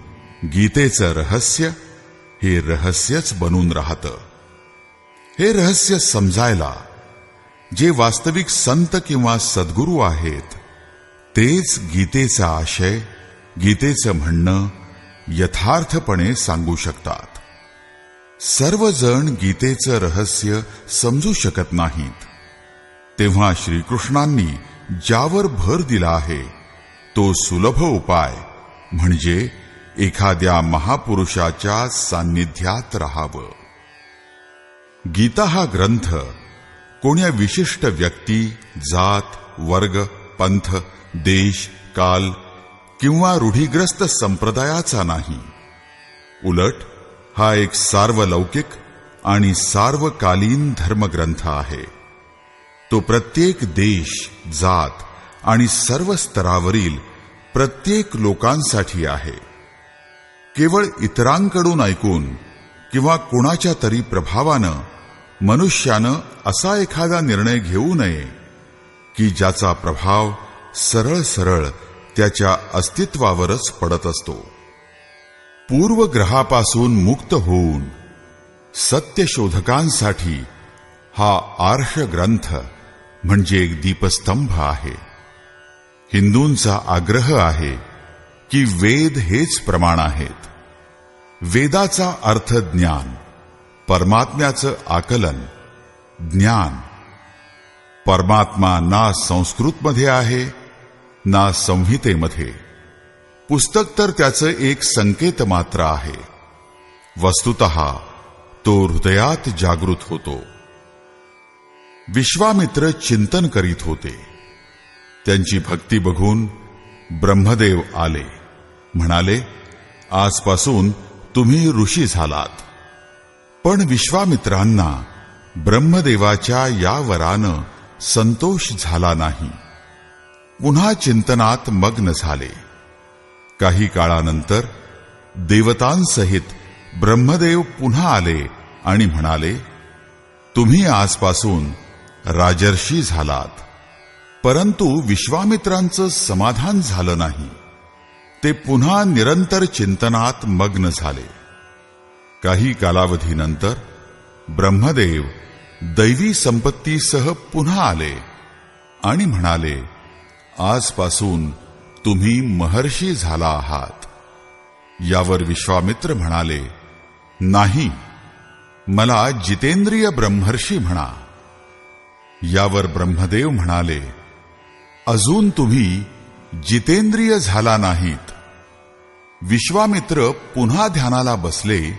गीतेचं रहस्य हे रहस्यच बनून राहतं. हे रहस्य समजायला जे वास्तविक संत किंवा सद्गुरू आहेत, तेच गीतेचा आशय, गीतेचं म्हणणं यथार्थपणे सांगू शकतात. सर्वजण गीतेचं रहस्य समजू शकत नाहीत. तेव्हा श्रीकृष्णांनी ज्यावर भर दिला आहे तो सुलभ उपाय म्हणजे एखाद्या महापुरुषाच्या सान्निध्यात राहावं. गीता हा ग्रंथ कोण्या विशिष्ट व्यक्ती, जात, वर्ग, पंथ, देश, काल किंवा रूढीग्रस्त संप्रदायाचा नाही. उलट हा एक सार्वलौकिक आणि सार्वकालीन धर्मग्रंथ आहे. तो प्रत्येक देश, जात आणि सर्व स्तरावरील प्रत्येक लोकांसाठी आहे. केवळ इतरांकडून ऐकून किंवा कोणाच्या तरी प्रभावानं मनुष्यानं असा एखादा निर्णय घेऊ नये की ज्याचा प्रभाव सरळ सरळ त्याच्या अस्तित्वावरच पडत असतो. पूर्वग्रहापासून मुक्त होऊन सत्यशोधकांसाठी हा आर्ष ग्रंथ म्हणजे एक दीपस्तंभ आहे. हिंदूंचा आग्रह आहे की वेद हेच प्रमाण आहेत. वेदाचा अर्थ ज्ञान, परमात्म्याचं आकलन, ज्ञान. परमात्मा ना संस्कृतमध्ये आहे ना संहितेमध्ये. पुस्तक तर त्याचं एक संकेत मात्र आहे. वस्तुतः तो हृदयात जागृत होतो. विश्वामित्र चिंतन करीत होते. त्यांची भक्ती बघून ब्रह्मदेव आले. म्हणाले, आजपासून तुम्ही ऋषी झालात. पण विश्वामित्रांना ब्रह्मदेवाच्या या वरानं संतोष झाला नाही. पुन्हा चिंतनात मग्न झाले. काही काळानंतर देवतांसहित ब्रह्मदेव पुन्हा आले आणि म्हणाले, तुम्ही आजपासून राजर्षी झालात. परंतु विश्वामित्रांचं समाधान झालं नाही. ते पुन्हा निरंतर चिंतनात मग्न झाले. काही कालावधीनंतर ब्रह्मदेव दैवी संपत्तीसह पुन्हा आले आणि म्हणाले, आजपासून तुम्ही महर्षी झाला आहात. यावर विश्वामित्र म्हणाले, नाही, मला जितेंद्रिय ब्रह्मर्षी म्हणा. यावर ब्रह्मदेव म्हणाले, अजून तुम्ही जितेंद्रिय झाला नाहीत. विश्वामित्र पुन्हा ध्यानाला बसले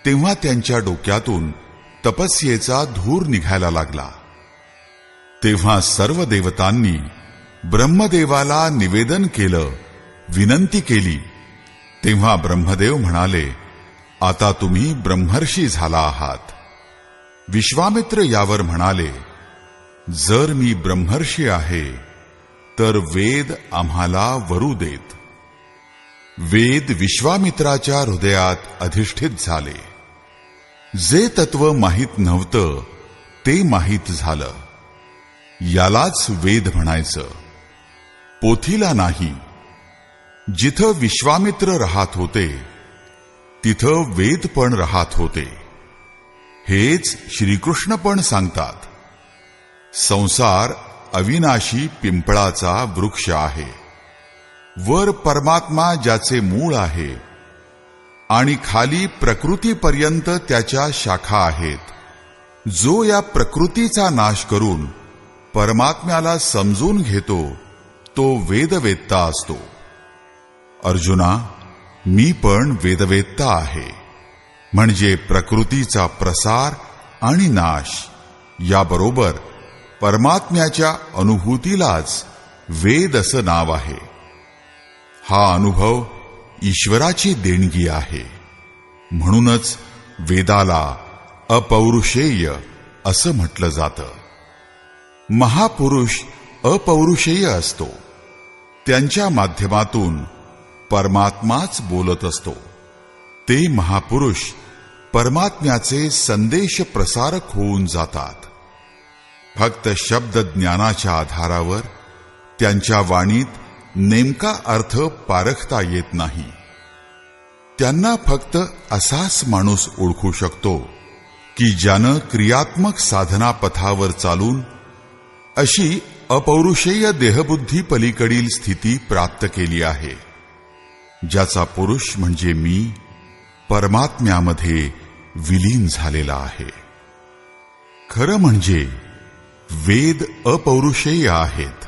तेव्हा त्यांच्या डोक्यातून तपस्येचा धूर निघायला लागला. तेव्हा सर्व देवतांनी ब्रह्मदेवाला निवेदन केलं, विनंती केली. तेव्हा ब्रह्मदेव म्हणाले, आता तुम्ही ब्रह्मर्षी झाला आहात. विश्वामित्र यावर म्हणाले, जर मी ब्रह्मर्षी आहे तर वेद आम्हाला वरू देत. वेद विश्वामित्राच्या हृदयात अधिष्ठित झाले. जे तत्व माहीत नव्हतं ते माहीत झालं. यालाच वेद म्हणायचं, पोथीला नाही. जिथं विश्वामित्र राहत होते तिथं वेद पण राहत होते. हेच श्रीकृष्ण पण सांगतात. संसार अविनाशी पिंपळाचा वृक्ष आहे. वर परमात्मा ज्याचे मूळ आहे आणि खाली प्रकृतीपर्यंत त्याच्या शाखा आहेत. जो या प्रकृतीचा नाश करून परमात्म्याला समजून घेतो तो वेदवेत्ता असतो. अर्जुना, मी पण वेदवेत्ता आहे. म्हणजे प्रकृतीचा प्रसार आणि नाश याबरोबर परमात्म्याच्या अनुभूतीलाच वेद असं नाव आहे. हा अनुभव ईश्वराची देणगी आहे. म्हणूनच वेदाला अपौरुषेय असं म्हटलं जातं. महापुरुष अपौरुषेय असतो. त्यांच्या माध्यमातून परमात्माच बोलत असतो. ते महापुरुष परमात्म्याचे संदेश प्रसारक होऊन जातात. फक्त शब्द ज्ञानाच्या आधारावर त्यांच्या वाणीत नेमका अर्थ पारखता येत नाही. त्यांना फक्त असाच माणूस ओळखू शकतो की ज्यानं क्रियात्मक साधना पथावर चालून अशी अपौरुषेय देहबुद्धी पलीकडील स्थिती प्राप्त केली आहे, ज्याचा पुरुष म्हणजे मी परमात्म्यामध्ये विलीन झालेला आहे. खरं म्हणजे वेद अपौरुषेय आहेत,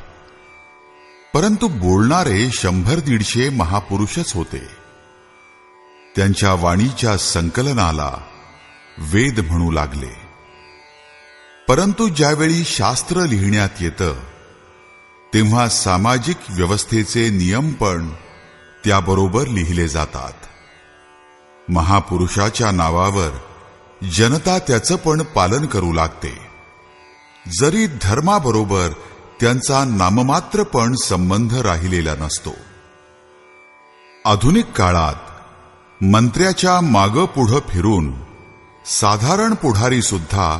परंतु बोलणारे 100-150 महापुरुषच होते. त्यांच्या वाणीच्या संकलनाला वेद म्हणू लागले. परंतु ज्यावेळी शास्त्र लिहिण्यात येतं तेव्हा सामाजिक व्यवस्थेचे नियम पण त्याबरोबर लिहिले जातात. महापुरुषाच्या नावावर जनता त्याचं पण पालन करू लागते, जरी धर्माबरोबर त्यांचा नाममात्र पण संबंध राहिलेला नसतो. आधुनिक काळात मंत्र्याच्या मागं पुढं फिरून साधारण पुढारी सुद्धा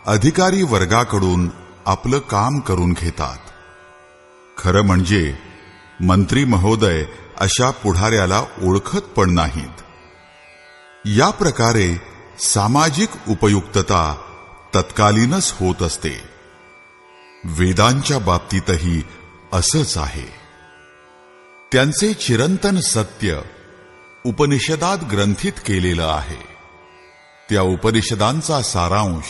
अधिकारी वर्गाकडून आपलं काम करून घेतात. खरं म्हणजे मंत्री महोदय अशा पुढाऱ्याला ओळखत पण नाहीत. या प्रकारे सामाजिक उपयुक्तता तत्कालीनच होत असते. वेदांच्या बाबतीतही असंच आहे. त्यांचे चिरंतन सत्य उपनिषदात ग्रंथित केलेलं आहे. त्या उपनिषदांचा सारांश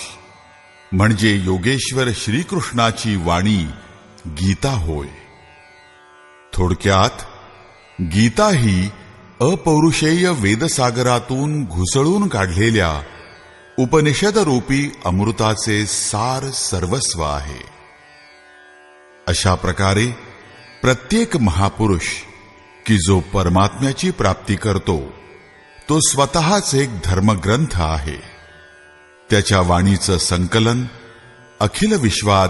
म्हणजे योगेश्वर श्रीकृष्णाची वाणी गीता होय. थोडक्यात गीता ही अपौरुषेय वेदसागरातून घुसळून काढलेल्या उपनिषदरूपी अमृताचे सार सर्वस्व आहे. अशा प्रकारे प्रत्येक महापुरुष की जो परमात्म्याची प्राप्ती करतो तो स्वतःच एक धर्मग्रंथ आहे. त्याच्या वाणीचं संकलन अखिल विश्वात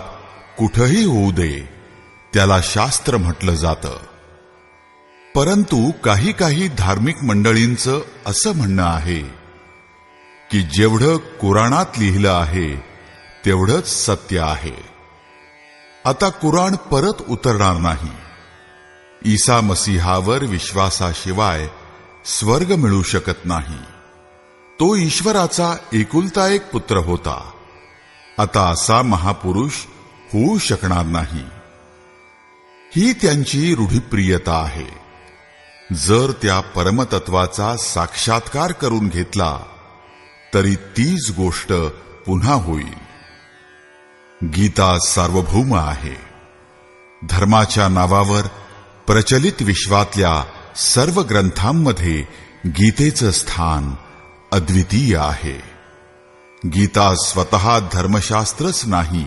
कुठंही होऊ दे त्याला शास्त्र म्हटलं जातं. परंतु काही धार्मिक मंडळींचं असं म्हणणं आहे की जेवढं कुराणात लिहिलं आहे तेवढंच सत्य आहे. आता कुराण परत उतरणार नाही. ईसा मसीहावर विश्वासाशिवाय स्वर्ग मिळू शकत नाही. तो ईश्वराचा एकुलता एक पुत्र होता. आता असा महापुरुष होऊ शकणार नाही. ही त्यांची रूढीप्रियता आहे. जर त्या परमतत्वाचा साक्षात्कार करून घेतला तरी तीच गोष्ट पुन्हा होईल. गीता सार्वभौम आहे. धर्माच्या नावावर प्रचलित विश्वातल्या सर्व ग्रंथांमध्ये गीतेचं स्थान अद्वितीय आहे. गीता स्वतः धर्मशास्त्रच नाही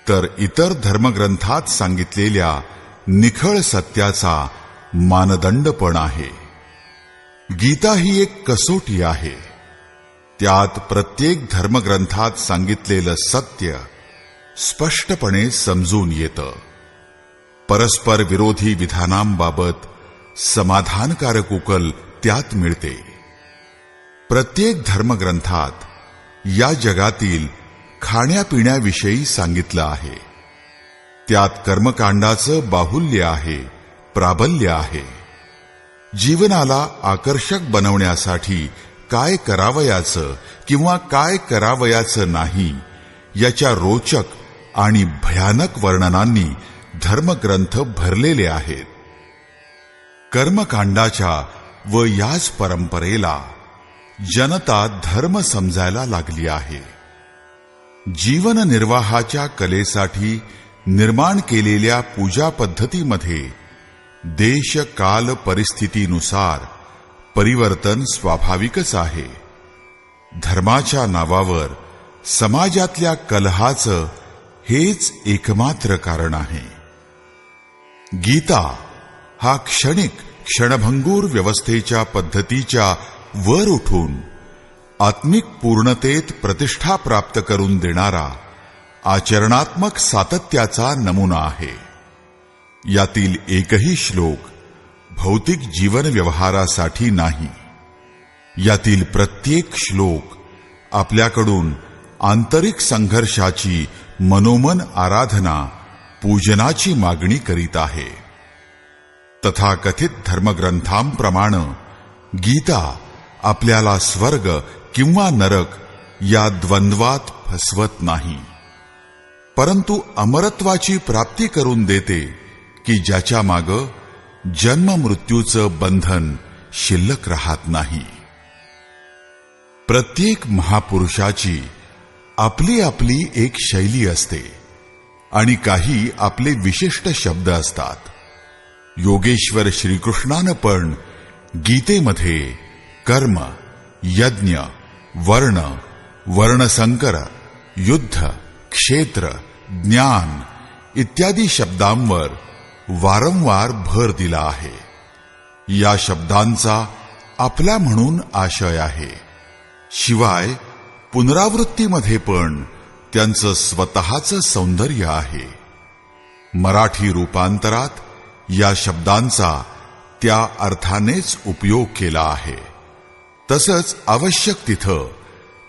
तर इतर धर्मग्रंथात सांगितलेल्या निखळ सत्याचा मानदंड पण आहे. गीता ही एक कसोटी आहे. त्यात प्रत्येक धर्मग्रंथात सांगितलेलं सत्य स्पष्टपणे समजून येतं. परस्पर विरोधी विधानांबाबत समाधानकारक उकल त्यात मिळते. प्रत्येक धर्मग्रंथात या जगातील खाण्यापिण्याविषयी सांगितलं आहे. त्यात कर्मकांडाचं बाहुल्य आहे, प्राबल्य आहे. जीवनाला आकर्षक बनवण्यासाठी काय करावयाचं किंवा काय करावयाचं नाही याच्या रोचक आणि भयानक वर्णनांनी धर्मग्रंथ भरलेले आहेत. कर्मकांडाच्या व याच परंपरेला जनता धर्म समजायला लागली आहे. जीवन निर्वाहाच्या कलेसाठी निर्माण केलेल्या पूजा पद्धतीमध्ये देश काल परिस्थितीनुसार परिवर्तन स्वाभाविकच आहे. धर्माच्या नावावर समाजातल्या कलहाचं हेच एकमात्र कारण आहे. गीता हा क्षणभंगूर व्यवस्थेच्या पद्धतीच्या वर उठून आत्मिक पूर्णतेत प्रतिष्ठा प्राप्त करून देणारा आचरणात्मक सातत्याचा नमुना आहे. यातील एकही श्लोक भौतिक जीवन व्यवहारासाठी नाही. यातील प्रत्येक श्लोक आपल्याकडून आंतरिक संघर्षाची मनोमन आराधना पूजनाची मागणी करीत आहे. तथाकथित धर्मग्रंथांप्रमाणे गीता आपल्याला स्वर्ग किंवा नरक या द्वंद्वात फसवत नाही, परंतु अमरत्वाची प्राप्ती करून देते की ज्याच्या मागं जन्म मृत्यूचं बंधन शिल्लक राहत नाही. प्रत्येक महापुरुषाची आपली आपली एक शैली असते आणि काही आपले विशिष्ट शब्द असतात. योगेश्वर श्रीकृष्णानं पण गीतेमध्ये कर्म, यज्ञ, वर्ण, वर्णसंकर, युद्ध, क्षेत्र, ज्ञान इत्यादी शब्दांवर वारंवार भर दिला आहे. या शब्दांचा आपला म्हणून आशय आहे. शिवाय पुनरावृत्तीमध्ये पण त्यांचं स्वतःचं सौंदर्य आहे. मराठी रूपांतरात या शब्दांचा त्या अर्थानेच उपयोग केला आहे. तसंच आवश्यक तिथं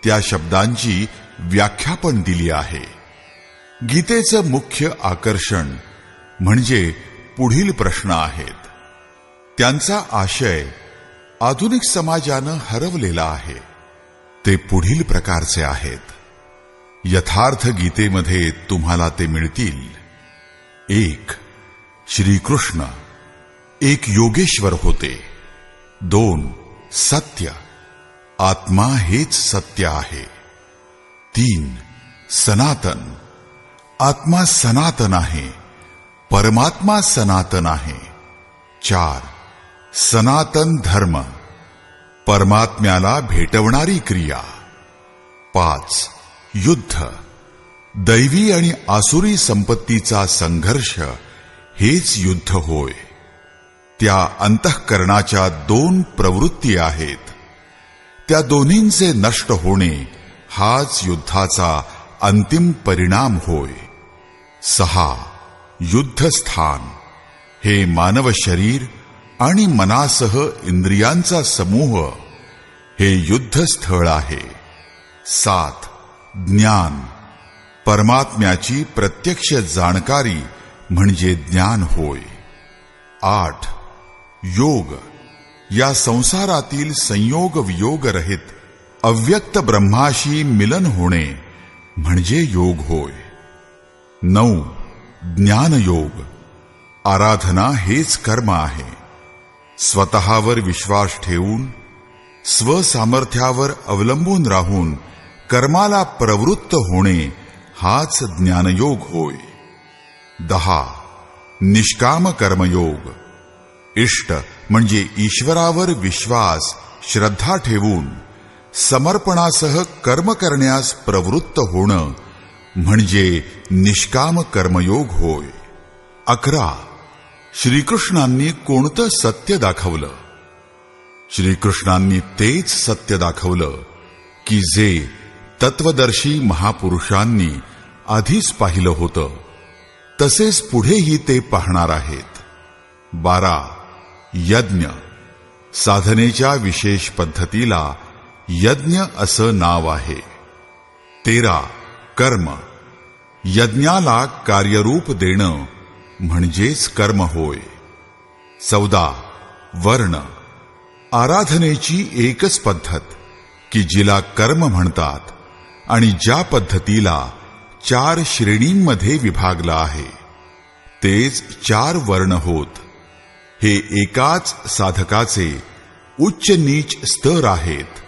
त्या शब्दांची व्याख्या पण दिली आहे. गीतेचं मुख्य आकर्षण म्हणजे पुढील प्रश्न आहेत. त्यांचा आशय आधुनिक समाजानं हरवलेला आहे. ते पुढील प्रकारचे आहेत. यथार्थ गीतेमध्ये तुम्हाला ते मिळतील. 1. श्रीकृष्ण एक योगेश्वर होते. 2. सत्य, आत्मा हेच सत्य आहे. 3. सनातन, आत्मा सनातन आहे, परमात्मा सनातन आहे. 4. सनातन धर्म, परमात्म्याला भेटवणारी क्रिया. 5. युद्ध, दैवी आणि आसुरी संपत्तीचा संघर्ष हेच युद्ध होय. त्या अंतःकरणाच्या 2 प्रवृत्ती आहेत. त्या दोन्हींचे नष्ट होणे हाच युद्धाचा अंतिम परिणाम होय. 6. युद्धस्थान, हे मानव शरीर आणि मनासह इंद्रियांचा समूह हे युद्धस्थळ आहे. 7. ज्ञान, परमात्म्याची प्रत्यक्ष जाणकारी म्हणजे ज्ञान होय. 8. योग, या संसारातील संयोग वियोग रहित अव्यक्त ब्रह्माशी मिलन होणे म्हणजे योग होय. 9. ज्ञानयोग, आराधना हेच कर्म आहे. स्वतःवर विश्वास ठेवून स्वसामर्थ्यावर अवलंबून राहून कर्माला प्रवृत्त होणे हाच ज्ञानयोग होय. 10. निष्काम कर्मयोग, इष्ट म्हणजे ईश्वरावर विश्वास श्रद्धा ठेवून समर्पणासह कर्म करण्यास प्रवृत्त होणं म्हणजे निष्काम कर्मयोग होय. 11. श्रीकृष्णांनी कोणतं सत्य दाखवलं? श्रीकृष्णांनी तेच सत्य दाखवलं की जे तत्वदर्शी महापुरुषांनी आधीच पाहिलं होतं, तसेच पुढेही ते पाहणार आहेत. 12. यज्ञ, साधनेच्या विशेष पद्धतीला यज्ञ असं नाव आहे. 13. कर्म, यज्ञाला कार्यरूप देणं म्हणजेच कर्म होय. 14. वर्ण, आराधनेची एकच पद्धत की जिला कर्म म्हणतात आणि ज्या पद्धतीला 4 श्रेणींमध्ये विभागला आहे तेच 4 वर्ण होत. हे एकाच साधकाचे उच्च नीच स्तर आहेत,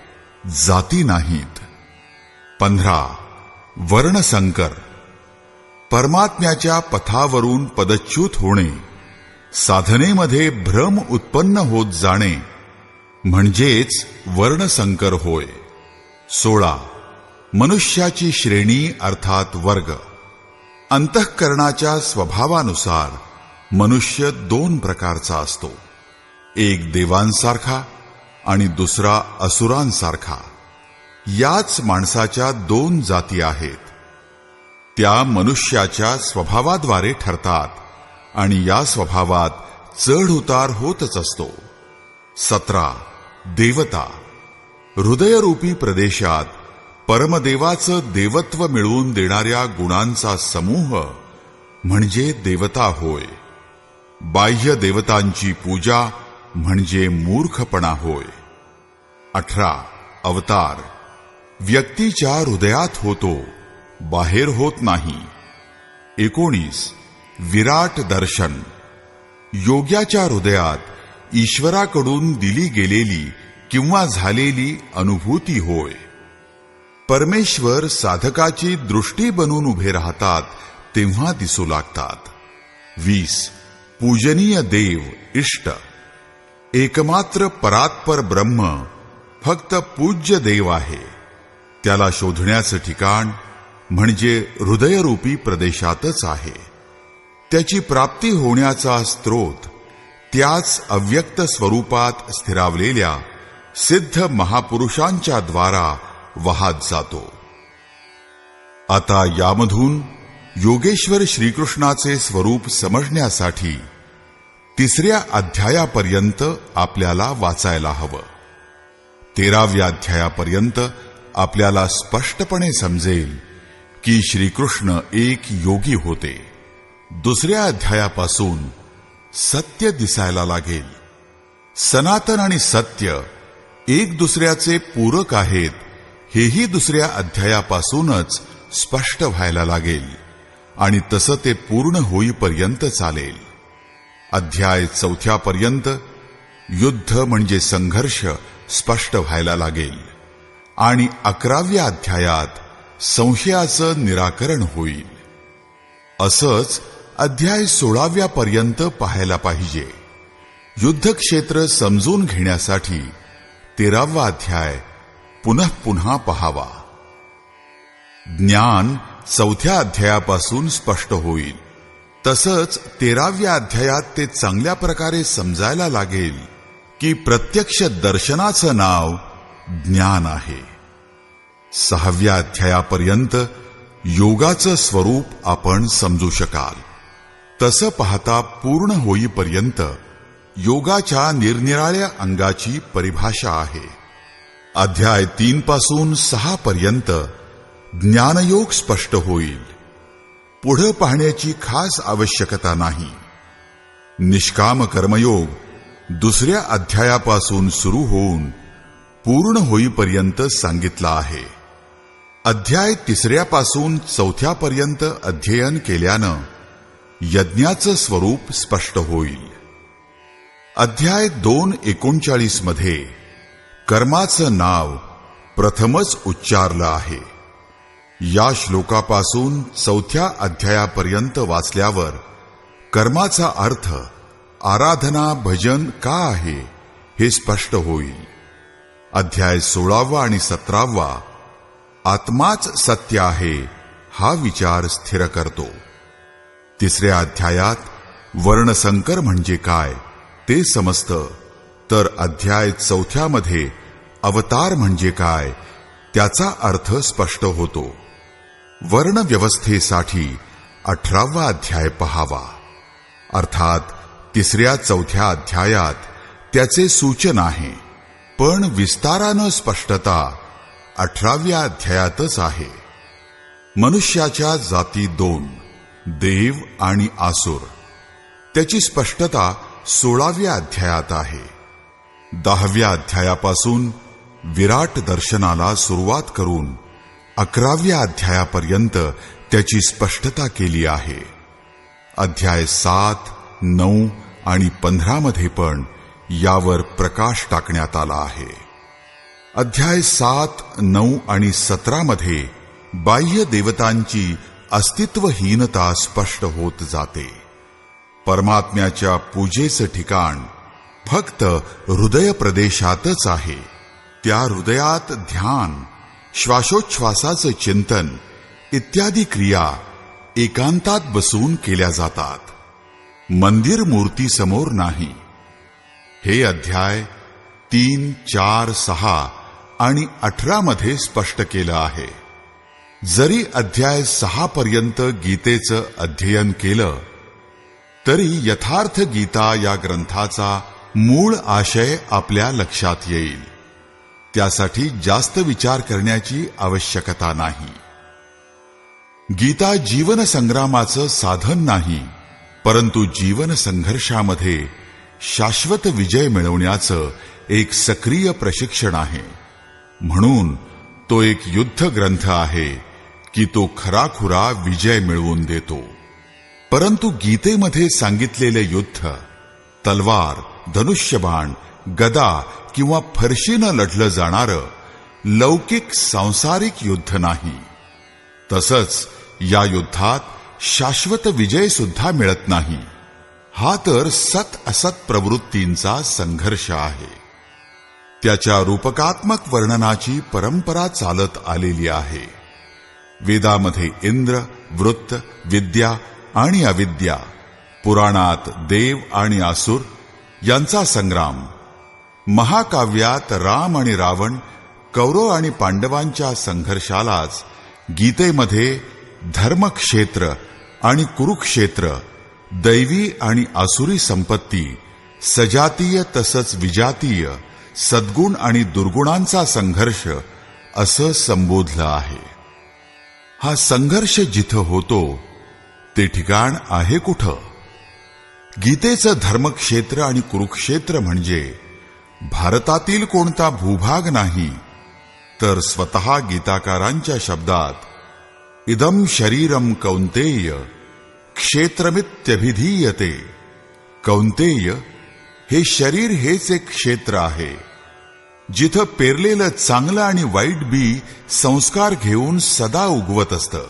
जाती नाहीत. 15. वर्णसंकर, परमात्म्याच्या पथावरून पदच्युत होणे, साधनेमध्ये भ्रम उत्पन्न होत जाणे म्हणजेच वर्णसंकर होय. 16. मनुष्याची श्रेणी अर्थात वर्ग. अंतःकरणाच्या स्वभावानुसार मनुष्य 2 प्रकारचा असतो, एक देवांसारखा आणि दुसरा असुरांसारखा. याच माणसाच्या 2 जाती आहेत. त्या मनुष्याच्या स्वभावाद्वारे ठरतात आणि या स्वभावात चढ उतार होतच असतो. 17. देवता. हृदयरूपी प्रदेशात परमदेवाचं देवत्व मिळवून देणाऱ्या गुणांचा समूह म्हणजे देवता होय. बाह्य देवतांची पूजा म्हणजे मूर्खपणा होय. 18. अवतार. व्यक्तीच्या हृदयात होतो, बाहेर होत नाही. 19. विराट दर्शन. योग्याच्या हृदयात ईश्वराकडून दिली गेलेली किंवा झालेली अनुभूती होय. परमेश्वर साधकाची दृष्टी बनून उभे राहतात तेव्हा दिसू लागतात. 20. पूजनीय देव इष्ट. एकमात्र परात्पर ब्रह्म फक्त पूज्य देव आहे. त्याला शोधण्याचं ठिकाण म्हणजे हृदयरूपी प्रदेशातच आहे. त्याची प्राप्ती होण्याचा स्रोत त्याच अव्यक्त स्वरूपात स्थिरावलेल्या सिद्ध महापुरुषांच्या द्वारा वाहत जातो. आता यामधून योगेश्वर श्रीकृष्णाचे स्वरूप समजण्यासाठी 3ऱ्या अध्यायापर्यंत आपल्याला वाचायला हवं. 13व्या अध्यायापर्यंत आपल्याला स्पष्टपणे समजेल की श्रीकृष्ण एक योगी होते. 2ऱ्या अध्यायापासून सत्य दिसायला लागेल. सनातन आणि सत्य एक दुसऱ्याचे पूरक आहेत हेही 2ऱ्या अध्यायापासूनच स्पष्ट व्हायला लागेल आणि तसं ते पूर्ण होईपर्यंत चालेल. अध्याय 4पर्यंत युद्ध म्हणजे संघर्ष स्पष्ट व्हायला लागेल आणि 11व्या अध्यायात संशयाचं निराकरण होईल. असंच अध्याय 16व्यापर्यंत पाहायला पाहिजे. युद्धक्षेत्र समजून घेण्यासाठी 13वा अध्याय पुन्हा पुन्हा पहावा. ज्ञान 4थ्या अध्यायापासून स्पष्ट होईल. तसंच 13व्या अध्यायात ते चांगल्या प्रकारे समजायला लागेल की प्रत्यक्ष दर्शनाचं नाव ज्ञान आहे. 6व्या अध्यायापर्यंत योगाचं स्वरूप आपण समजू शकाल. तसं पाहता पूर्ण होईपर्यंत योगाच्या निरनिराळ्या अंगाची परिभाषा आहे. अध्याय 3 पासून 6 पर्यंत ज्ञानयोग स्पष्ट होईल. पुढे पाहण्याची खास आवश्यकता नाही. निष्काम कर्मयोग 2ऱ्या अध्यायापासून सुरू होऊन पूर्ण होईपर्यंत सांगितला आहे. अध्याय 3पासून 4पर्यंत अध्ययन केल्यानं यज्ञाचं स्वरूप स्पष्ट होईल. अध्याय 2:39 मध्ये कर्माचं नाव प्रथमच उच्चारलं आहे. या श्लोकापासून 4थ्या अध्यायापर्यंत वाचल्यावर कर्माचा अर्थ आराधना भजन का आहे हे स्पष्ट होईल. अध्याय 16 आणि 17 आत्माच सत्य आहे हा विचार स्थिर करतो. 3ऱ्या अध्यायात वर्णसंकर म्हणजे काय ते समजतं, तर अध्याय 4मध्ये अवतार म्हणजे काय त्याचा अर्थ स्पष्ट होतो. वर्ण व्यवस्थेसाठी 18वा अध्याय पहावा. अर्थात 3-4 अध्यायात त्याचे सूचन आहे, पण विस्तारानं स्पष्टता 18व्या अध्यायातच आहे. मनुष्याच्या जाती 2, देव आणि आसुर. त्याची स्पष्टता 16व्या अध्यायात आहे. 10व्या अध्यायापासून विराट दर्शनाला सुरुवात करून 11व्या अध्यायापर्यंत त्याची स्पष्टता केली आहे. अध्याय 7, 9 आणि 15 मध्ये पण यावर प्रकाश टाकण्यात आला आहे. अध्याय 7, 9 आणि 17 मध्ये बाह्य देवतांची अस्तित्वहीनता स्पष्ट होत जाते. परमात्म्याच्या पूजेचं ठिकाण फक्त हृदय प्रदेशातच आहे. त्या हृदयात ध्यान, श्वासोच्छ्वासाचं चिंतन इत्यादी क्रिया एकांतात बसून केल्या जातात, मंदिर मूर्ती समोर नाही. हे अध्याय 3, 4, 6 आणि 18 मध्ये स्पष्ट केलं आहे. जरी अध्याय 6 पर्यंत गीतेचं अध्ययन केलं तरी यथार्थ गीता या ग्रंथाचा मूळ आशय आपल्या लक्षात येईल. त्यासाठी जास्त विचार करण्याची आवश्यकता नाही. गीता जीवन संग्रामाचं साधन नाही, परंतु जीवन संघर्षामध्ये शाश्वत विजय मिळवण्याचं एक सक्रिय प्रशिक्षण आहे. म्हणून तो एक युद्ध ग्रंथ आहे की तो खराखुरा विजय मिळवून देतो. परंतु गीतेमध्ये सांगितलेले युद्ध तलवार, धनुष्यबाण, गदा किंवा फरशीनं लढलं जाणारं लौकिक सांसारिक युद्ध नाही. तसंच या युद्धात शाश्वत विजय सुद्धा मिळत नाही. हा तर सत असत प्रवृत्तींचा संघर्ष आहे. त्याच्या रूपकात्मक वर्णनाची परंपरा चालत आलेली आहे. वेदामध्ये इंद्र, वृत्त, विद्या आणि अविद्या, पुराणात देव आणि असुर यांचा संग्राम, महाकाव्यात राम आणि रावण, कौरव आणि पांडवांच्या संघर्षालाच गीतेमध्ये धर्मक्षेत्र आणि कुरुक्षेत्र, दैवी आणि आसुरी संपत्ती, सजातीय तसंच विजातीय, सद्गुण आणि दुर्गुणांचा संघर्ष असं संबोधलं आहे. हा संघर्ष जिथं होतो ते ठिकाण आहे कुठं? गीतेचं धर्मक्षेत्र आणि कुरुक्षेत्र म्हणजे भारतातील कोणता भूभाग नाही, तर स्वतः गीताकारांच्या शब्दात इदं शरीरम कौंतेय क्षेत्रमित्यभिधीयते. कौंतेय, हे शरीर हेच एक क्षेत्र आहे जिथं पेरलेलं चांगलं आणि वाईट बी संस्कार घेऊन सदा उगवत असतं.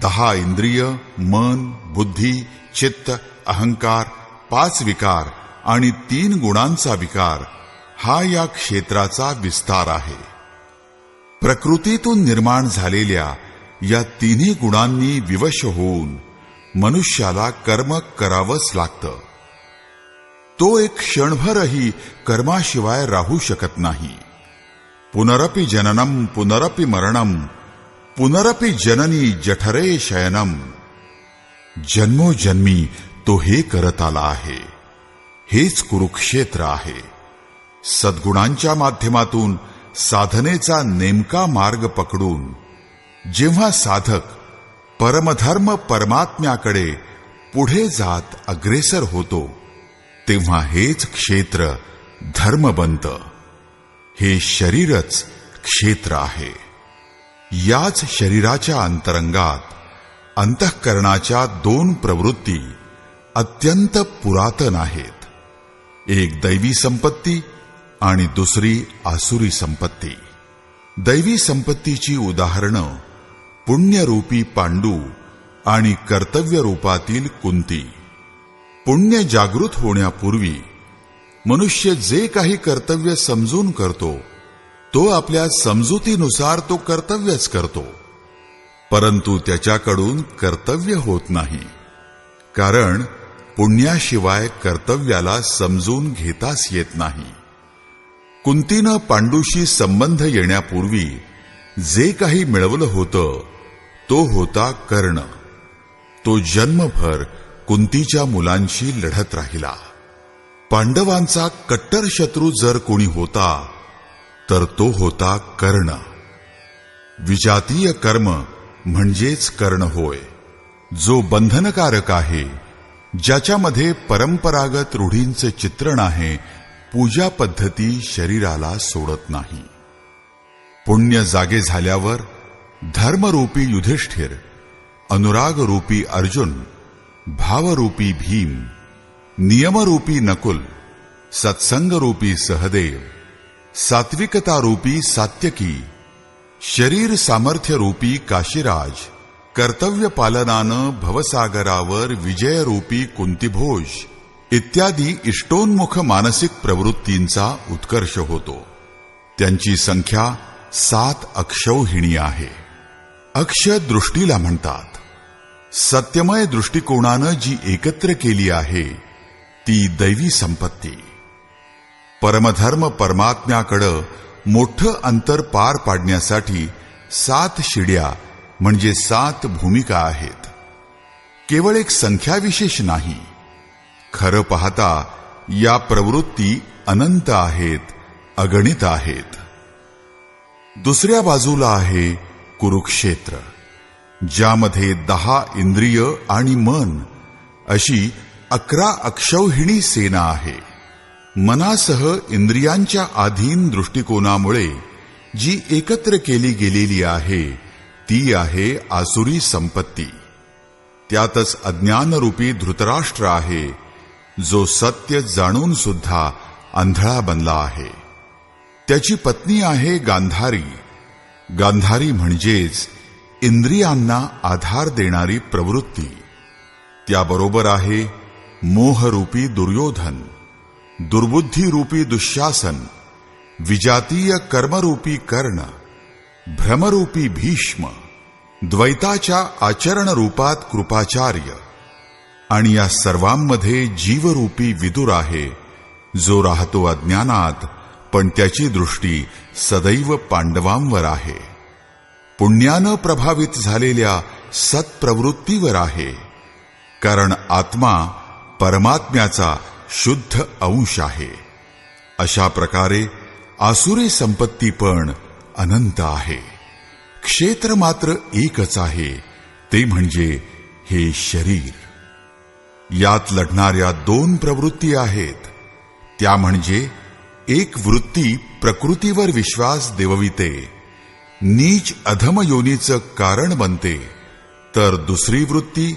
10 इंद्रिय, मन, बुद्धी, चित्त, अहंकार, 5 विकार आणि 3 गुणांचा विकार हा या क्षेत्राचा विस्तार आहे. प्रकृतीतून निर्माण झालेल्या या 3 गुणांनी विवश होऊन मनुष्याला कर्म करावंच लागतं. तो एक क्षणभरही कर्माशिवाय राहू शकत नाही. पुनरपि जननम पुनरपि मरणम पुनरपि जननी जठरे शयनम. जन्मोजन्मी तो हे करत आला आहे. हेच कुरुक्षेत्र आहे. सद्गुणांच्या माध्यमातून साधनेचा नेमका मार्ग पकडून जेव्हा साधक परमधर्म परमात्म्याकडे पुढे जात अग्रेसर होतो तेव्हा हेच क्षेत्र धर्म बनतं. हे शरीरच क्षेत्र आहे. याच शरीराच्या अंतरंगात अंतःकरणाच्या 2 प्रवृत्ती अत्यंत पुरातन आहेत. एक दैवी संपत्ती आणि दुसरी आसुरी संपत्ती. दैवी संपत्तीची उदाहरणं पुण्यरूपी पांडू आणि कर्तव्य रूपातील कुंती. पुण्य जागृत होण्यापूर्वी मनुष्य जे काही कर्तव्य समजून करतो तो आपल्या समजुतीनुसार तो कर्तव्यच करतो, परंतु त्याच्याकडून कर्तव्य होत नाही. कारण पुण्याशिवाय कर्तव्याला समजून घेताच येत नाही. कुंतीनं पांडूशी संबंध येण्यापूर्वी जे काही मिळवलं होतं तो होता कर्ण. तो जन्मभर कुंतीच्या मुलांशी लढत राहिला. पांडवांचा कट्टर शत्रू जर कोणी होता तर तो होता कर्ण. विजातीय कर्म म्हणजेच कर्ण होय, जो बंधनकारक आहे, ज्याच्यामध्ये परंपरागत रूढींचे चित्रण आहे, पूजा पद्धती शरीराला सोडत नाही. पुण्य जागे झाल्यावर धर्मरूपी युधिष्ठिर, अनुरागरूपी अर्जुन, भावरूपी भीम, नियमरूपी नकुल, सत्संगरूपी सहदेव, सात्विकतारूपी सात्यकी, शरीर सामर्थ्यरूपी काशीराज, कर्तव्य पालनानं भवसागरावर विजयरूपी कुंतीभोज इत्यादी इष्टोन्मुख मानसिक प्रवृत्तींचा उत्कर्ष होतो. त्यांची संख्या 7 अक्षौहिणी आहे. अक्ष दृष्टीला म्हणतात. सत्यमय दृष्टिकोनानं जी एकत्र केली आहे ती दैवी संपत्ती. परमधर्म परमात्म्याकडं मोठं अंतर पार पाडण्यासाठी 7 शिड्या म्हणजे 7 भूमिका आहेत. केवळ एक संख्याविशेष नाही. खरं पाहता या प्रवृत्ती अनंत आहेत, अगणित आहेत. दुसऱ्या बाजूला आहे कुरुक्षेत्र, ज्यामध्ये 10 इंद्रिय आणि मन अशी 11 अक्षौहिणी सेना आहे. मनासह इंद्रियांच्या अधीन दृष्टिकोनामुळे जी एकत्र केली गेलेली आहे ती आहे आसुरी संपत्ती. त्यातच अज्ञानरूपी धृतराष्ट्र आहे, जो सत्य जाणून सुद्धा आंधळा बनला आहे. त्याची पत्नी आहे गांधारी. गांधारी म्हणजेच इंद्रियांना आधार देणारी प्रवृत्ती. त्याबरोबर आहे मोहरूपी दुर्योधन, दुर्बुद्धीरूपी दुःशासन, विजातीय कर्मरूपी कर्ण, भ्रमरूपी भीष्म, द्वैताच्या आचरण रूपात कृपाचार्य आणि या सर्वांमध्ये जीवरूपी विदुर आहे, जो राहतो अज्ञानात, पण त्याची दृष्टी सदैव पांडवांवर आहे. पुण्यानं प्रभावित झालेल्या सत्प्रवृत्तीवर आहे, कारण आत्मा परमात्म्याचा शुद्ध अंश आहे. अशा प्रकारे आसुरी संपत्ती पण अनंत आहे. क्षेत्र मात्र एकच आहे, ते म्हणजे हे शरीर. यात लढणाऱ्या 2 प्रवृत्ती आहेत. त्या म्हणजे एक वृत्ती प्रकृतीवर विश्वास देवविते, नीच अधम योनीचं कारण बनते, तर दुसरी वृत्ती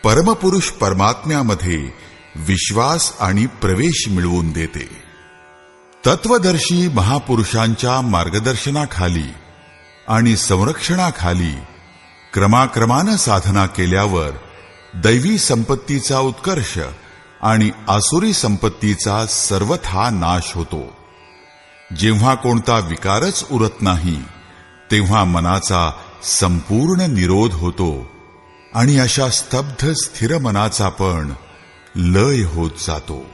परमपुरुष परमात्म्यामध्ये विश्वास आणि प्रवेश मिळवून देते. तत्वदर्शी महापुरुषांच्या मार्गदर्शनाखाली आणि संरक्षणाखाली क्रमाक्रमानं साधना केल्यावर दैवी संपत्तीचा उत्कर्ष आणि आसुरी संपत्तीचा सर्वथा नाश होतो. जेव्हा कोणता विकारच उरत नाही तेव्हा मनाचा संपूर्ण निरोध होतो आणि अशा स्तब्ध स्थिर मनाचा पण लय होत जातो.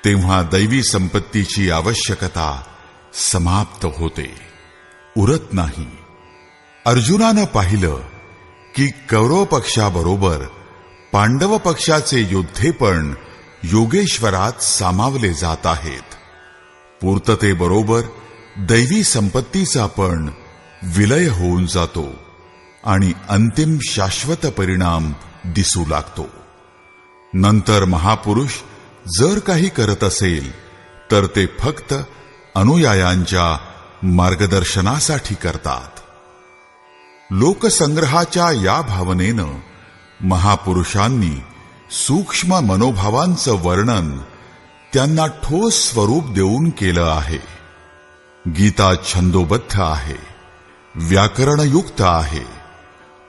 तेव्हा दैवी संपत्तीची आवश्यकता समाप्त होते, उरत नाही. अर्जुनानं पाहिलं की कौरव पक्षाबरोबर पांडव पक्षाचे योद्धे पण योगेश्वरात सामावले जात आहेत. पूर्ततेबरोबर दैवी संपत्तीचा पण विलय होऊन जातो आणि अंतिम शाश्वत परिणाम दिसू लागतो. नंतर महापुरुष जर काही करत असेल तर ते फक्त अनुयायांच्या मार्गदर्शनासाठी करतात. लोकसंग्रहाच्या या भावनेनं महापुरुषांनी सूक्ष्म मनोभावांचं वर्णन त्यांना ठोस स्वरूप देऊन केलं आहे. गीता छंदोबद्ध आहे, व्याकरणयुक्त आहे,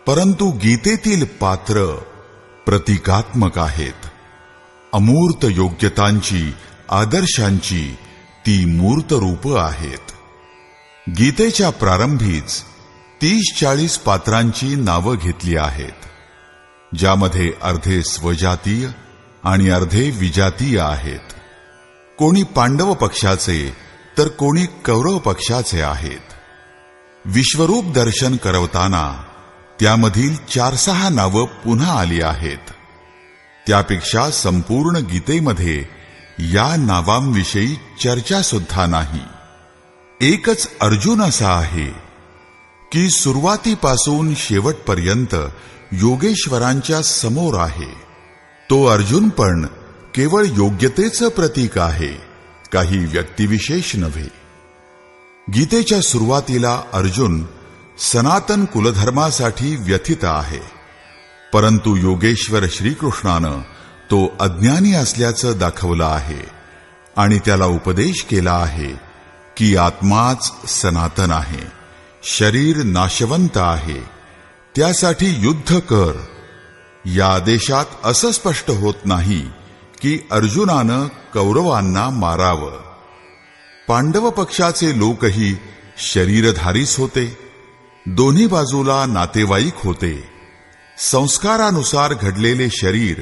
परंतु गीतेतील पात्र प्रतिकात्मक आहेत. अमूर्त योग्यतांची, आदर्शांची ती मूर्त रूप आहेत. गीतेच्या प्रारंभीच 30-40 पात्रांची नावं घेतली आहेत, ज्यामध्ये अर्धे स्वजातीय आणि अर्धे विजातीय आहेत. कोणी पांडव पक्षाचे तर कोणी कौरव पक्षाचे आहेत. विश्वरूप दर्शन करवताना त्यामधील 4-6 नावं पुन्हा आली आहेत. त्यापेक्षा संपूर्ण गीतेमध्ये या नावांविषयी चर्चा सुद्धा नाही. एकच अर्जुन असा आहे की सुरुवातीपासून शेवटपर्यंत योगेश्वरांच्या समोर आहे. तो अर्जुन पण केवळ योग्यतेचं प्रतीक आहे, काही व्यक्तिविशेष नव्हे. गीतेच्या सुरुवातीला अर्जुन सनातन कुलधर्मासाठी व्यथित आहे, परंतु योगेश्वर श्रीकृष्णानं तो अज्ञानी असल्याचं दाखवलं आहे आणि त्याला उपदेश केला आहे की आत्माच सनातन आहे, शरीर नाशवंत आहे, त्यासाठी युद्ध कर. या आदेशात असं स्पष्ट होत नाही की अर्जुनानं कौरवांना मारावं. पांडव पक्षाचे लोकही शरीरधारीच होते. दोन्ही बाजूला नातेवाईक होते. संस्कारानुसार घडलेले शरीर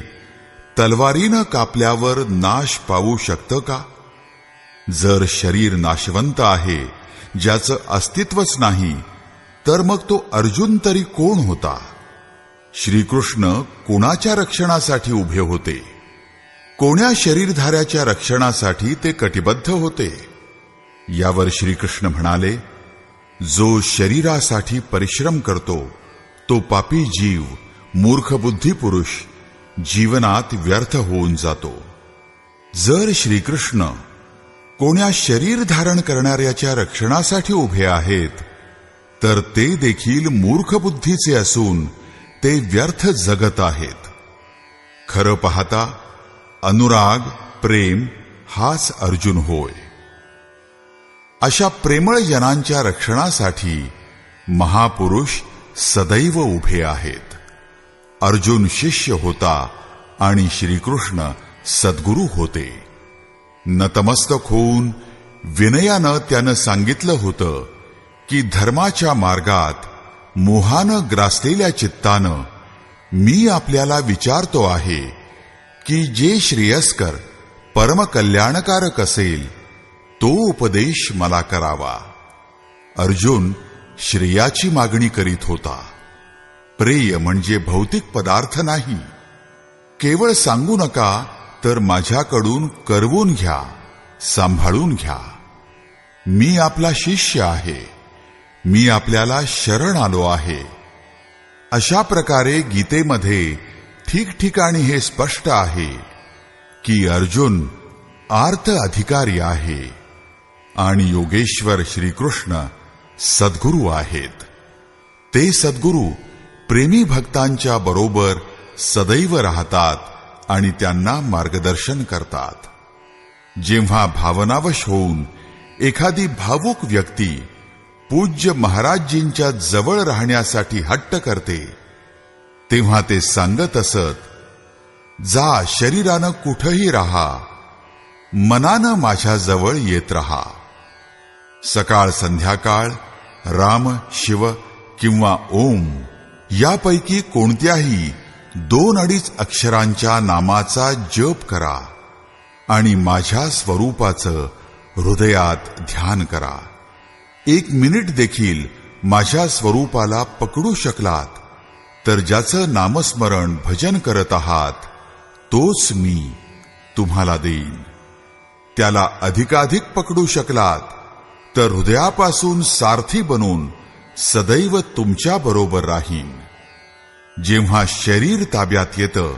तलवारीनं कापल्यावर नाश पावू शकतं का? जर शरीर नाशवंत आहे, ज्याचं अस्तित्वच नाही, तर मग तो अर्जुन तरी कोण होता? श्रीकृष्ण कोणाच्या रक्षणासाठी उभे होते? कोण्या शरीरधाऱ्याच्या रक्षणासाठी ते कटिबद्ध होते? यावर श्रीकृष्ण म्हणाले, जो शरीरासाठी परिश्रम करतो तो पापी जीव, मूर्खबुद्धी पुरुष जीवनात व्यर्थ होऊन जातो. जर श्रीकृष्ण कोण्या शरीर धारण करणाऱ्याच्या रक्षणासाठी उभे आहेत, तर ते देखील मूर्खबुद्धीचे असून ते व्यर्थ जगत आहेत. खरं पाहता अनुराग, प्रेम हाच अर्जुन होय. अशा प्रेमळ जनांच्या रक्षणासाठी महापुरुष सदैव उभे आहेत. अर्जुन शिष्य होता आणि श्रीकृष्ण सद्गुरू होते. नतमस्तक होऊन विनयानं त्यानं सांगितलं होतं की धर्माच्या मार्गात मोहानं ग्रासलेल्या चित्तानं मी आपल्याला विचारतो आहे की जे श्रेयस्कर परमकल्याणकारक असेल तो उपदेश मला करावा. अर्जुन श्रेयाची मागणी करीत होता. प्रेय म्हणजे भौतिक पदार्थ नाही. केवळ सांगू नका, तर माझ्याकडून करवून घ्या, सांभाळून घ्या. मी आपला शिष्य आहे. मी आपल्याला शरण आलो आहे. अशा प्रकारे गीतेमध्ये ठिकठिकाणी हे स्पष्ट आहे की अर्जुन आर्त अधिकारी आहे आणि योगेश्वर श्रीकृष्ण सद्गुरू आहेत. ते सद्गुरू प्रेमी भक्तांच्या बरोबर सदैव राहतात आणि त्यांना मार्गदर्शन करतात. जेव्हा भावनावश होऊन एखादी भावुक व्यक्ती पूज्य महाराजजींच्या जवळ राहण्यासाठी हट्ट करते, तेव्हा ते सांगत असत, जा शरीरानं कुठंही राहा, मनानं माझ्या जवळ येत राहा. सकाळ संध्याकाळ राम, शिव किंवा ओम यापैकी कोणत्याही 2-2.5 अक्षरांच्या नामाचा जप करा आणि माझ्या स्वरूपाचं हृदयात ध्यान करा. 1 मिनिट देखील माझ्या स्वरूपाला पकडू शकलात तर ज्याचं नामस्मरण भजन करत आहात तोच मी तुम्हाला देईन. त्याला अधिकाधिक पकडू शकलात तर हृदयापासून सारथी बनून सदैव तुमच्या बरोबर राहीन. जेव्हा शरीर ताब्यात येतं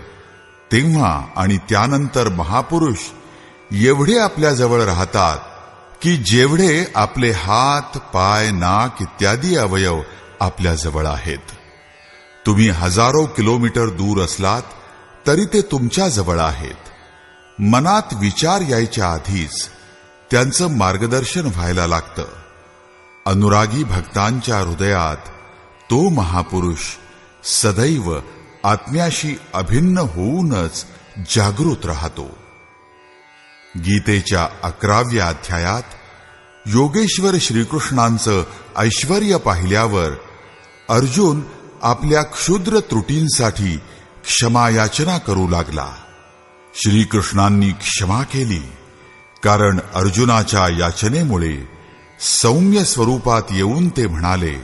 तेव्हा आणि त्यानंतर महापुरुष एवढे आपल्या जवळ राहतात की जेवढे आपले हात, पाय, नाक इत्यादी अवयव आपल्या जवळ आहेत. तुम्ही हजारो किलोमीटर दूर असलात तरी ते तुमच्या जवळ आहेत. मनात विचार यायच्या आधीच त्यांचं मार्गदर्शन व्हायला लागतं. अनुरागी भक्तांच्या हृदयात तो महापुरुष सदैव आत्म्याशी अभिन्न होऊनच जागृत राहतो. गीतेच्या 11व्या अध्यायात योगेश्वर श्रीकृष्णांचं ऐश्वर्य पाहिल्यावर अर्जुन आपल्या क्षुद्र त्रुटींसाठी क्षमायाचना करू लागला. श्रीकृष्णांनी क्षमा केली, कारण अर्जुनाच्या याचनेमुळे सौम्य स्वरूपात येऊन ते म्हणाले,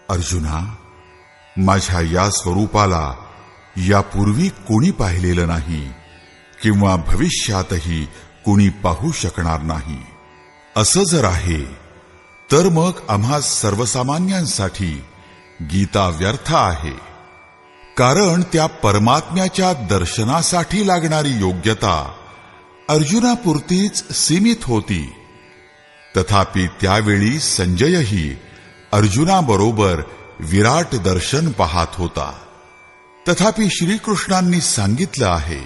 अर्जुना, माझ्या या स्वरूपाला यापूर्वी कोणी पाहिलेलं नाही किंवा भविष्यातही कोणी पाहू शकणार नाही. असं जर आहे तर मग आम्हा सर्वसामान्यांसाठी गीता व्यर्थ आहे, कारण त्या परमात्म्याच्या दर्शनासाठी लागणारी योग्यता अर्जुनापुरतीच सीमित होती. तथापि त्यावेळी संजयही अर्जुनाबरोबर विराट दर्शन पाहत होता. तथापि श्रीकृष्णांनी सांगितलं आहे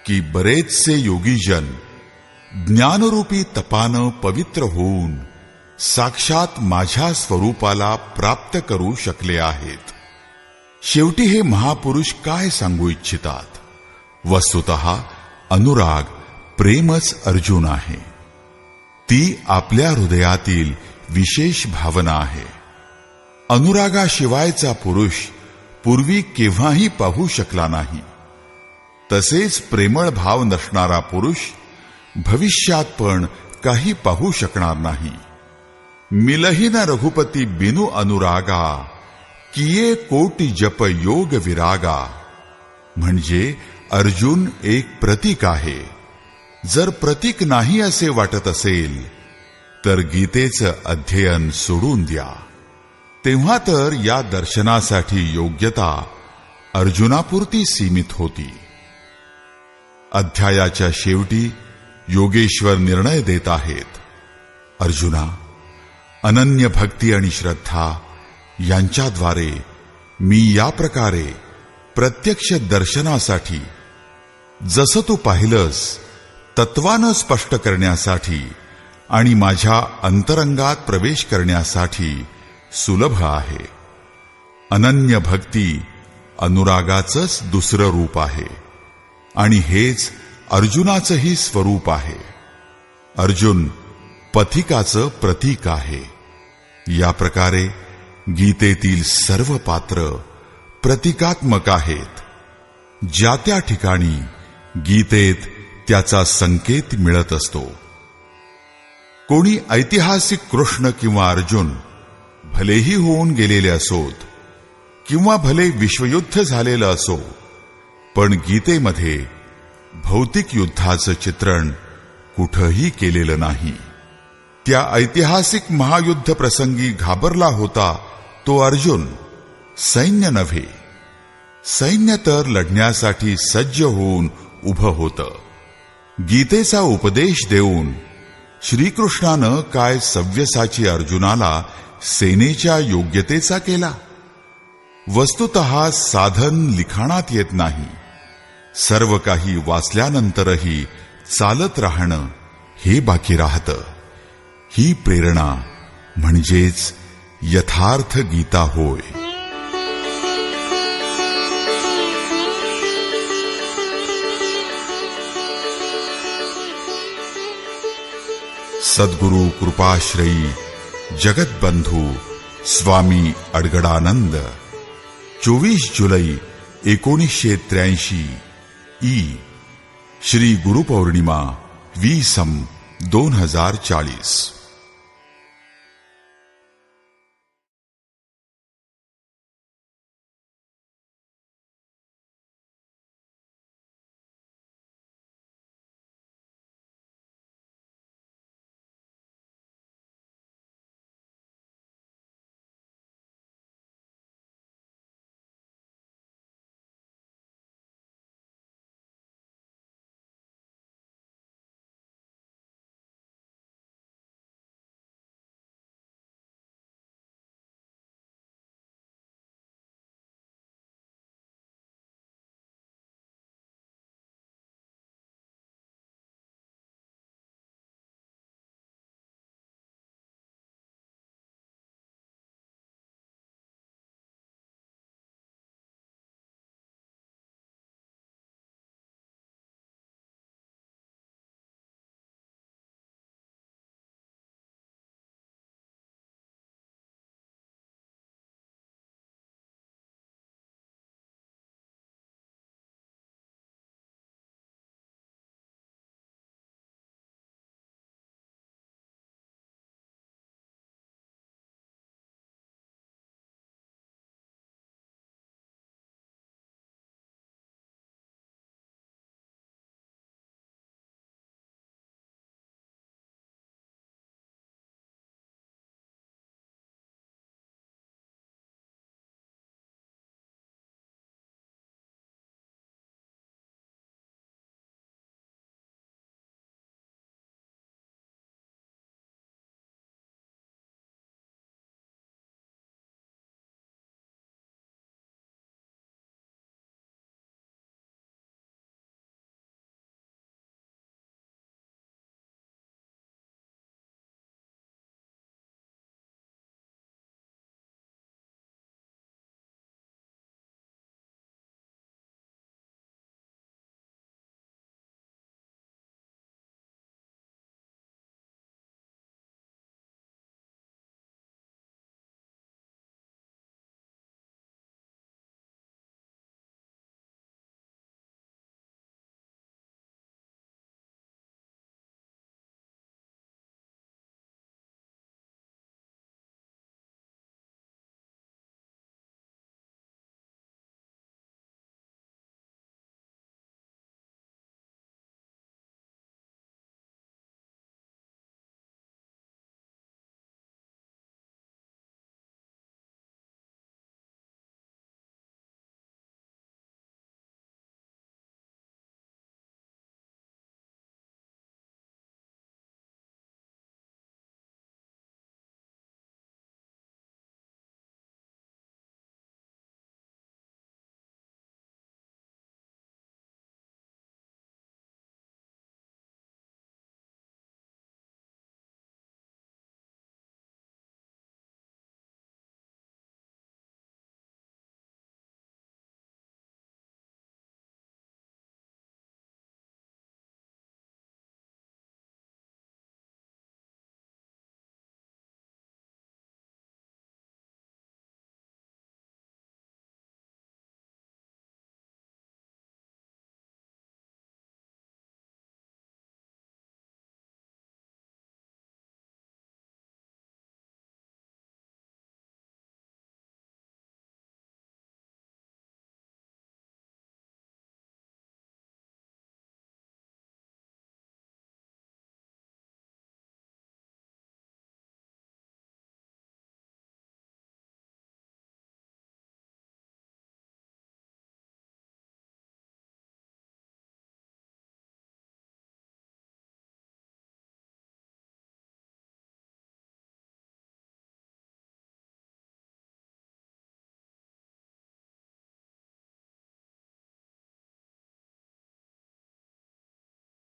की बरेचसे योगीजन ज्ञानरूपी तपानं पवित्र होऊन साक्षात माझ्या स्वरूपाला प्राप्त करू शकले आहेत. शेवटी हे महापुरुष काय सांगू इच्छितात? वस्तुतः अनुराग, प्रेमच अर्जुन आहे. ती आपल्या हृदयातील विशेष भावना आहे. अनुरागाशिवायचा पुरुष पूर्वी केव्हाही पाहू शकला नाही. तसेच प्रेमळ भाव नसणारा पुरुष भविष्यात पण काही पाहू शकणार नाही. मिलही न रघुपती बिनु अनुरागा, किये कोटी जप योग विरागा. म्हणजे अर्जुन एक प्रतीक आहे. जर प्रतीक नाही असे वाटत असेल तर गीतेचं अध्ययन सोडून द्या. तेव्हा तर या दर्शनासाठी योग्यता अर्जुनापुरती सीमित होती. अध्यायाच्या शेवटी योगेश्वर निर्णय देत आहेत. अर्जुना, अनन्य भक्ती आणि श्रद्धा यांच्याद्वारे मी या प्रकारे प्रत्यक्ष दर्शनासाठी, जसं तू पाहिलंस तत्वानं स्पष्ट करण्यासाठी आणि माझ्या अंतरंगात प्रवेश करण्यासाठी सुलभ आहे. अनन्य भक्ती अनुरागाचंच दुसरं रूप आहे आणि हेच अर्जुनाचंही स्वरूप आहे. अर्जुन पथिकाचं प्रतीक आहे. या प्रकारे गीतेतील सर्व पात्र प्रतिकात्मक आहेत. ज्या त्या ठिकाणी गीतेत त्याचा संकेत मिळत असतो. कोणी ऐतिहासिक कृष्ण किंवा अर्जुन भलेही होऊन गेलेले असोत किंवा भले विश्वयुद्ध झालेलं असो, पण गीतेमध्ये भौतिक युद्धाचं चित्रण कुठंही केलेलं नाही. त्या ऐतिहासिक महायुद्ध प्रसंगी घाबरला होता तो अर्जुन, सैन्य नव्हे. सैन्य तर लढण्यासाठी सज्ज होऊन उभं होतं. गीतेचा उपदेश देऊन श्रीकृष्णानं काय सव्यसाची अर्जुनाला सेनेच्या योग्यतेचा केला? वस्तुतः साधन लिखाणात येत नाही. सर्व काही वाचल्यानंतरही चालत राहणं हे बाकी राहतं. ही प्रेरणा म्हणजेच यथार्थ गीता होय. सद्गुरु कृपाश्रयी जगतबंधू स्वामी अडगडानंद. 24 जुलै 1983 ई. श्री गुरुपौर्णिमा 20/2040.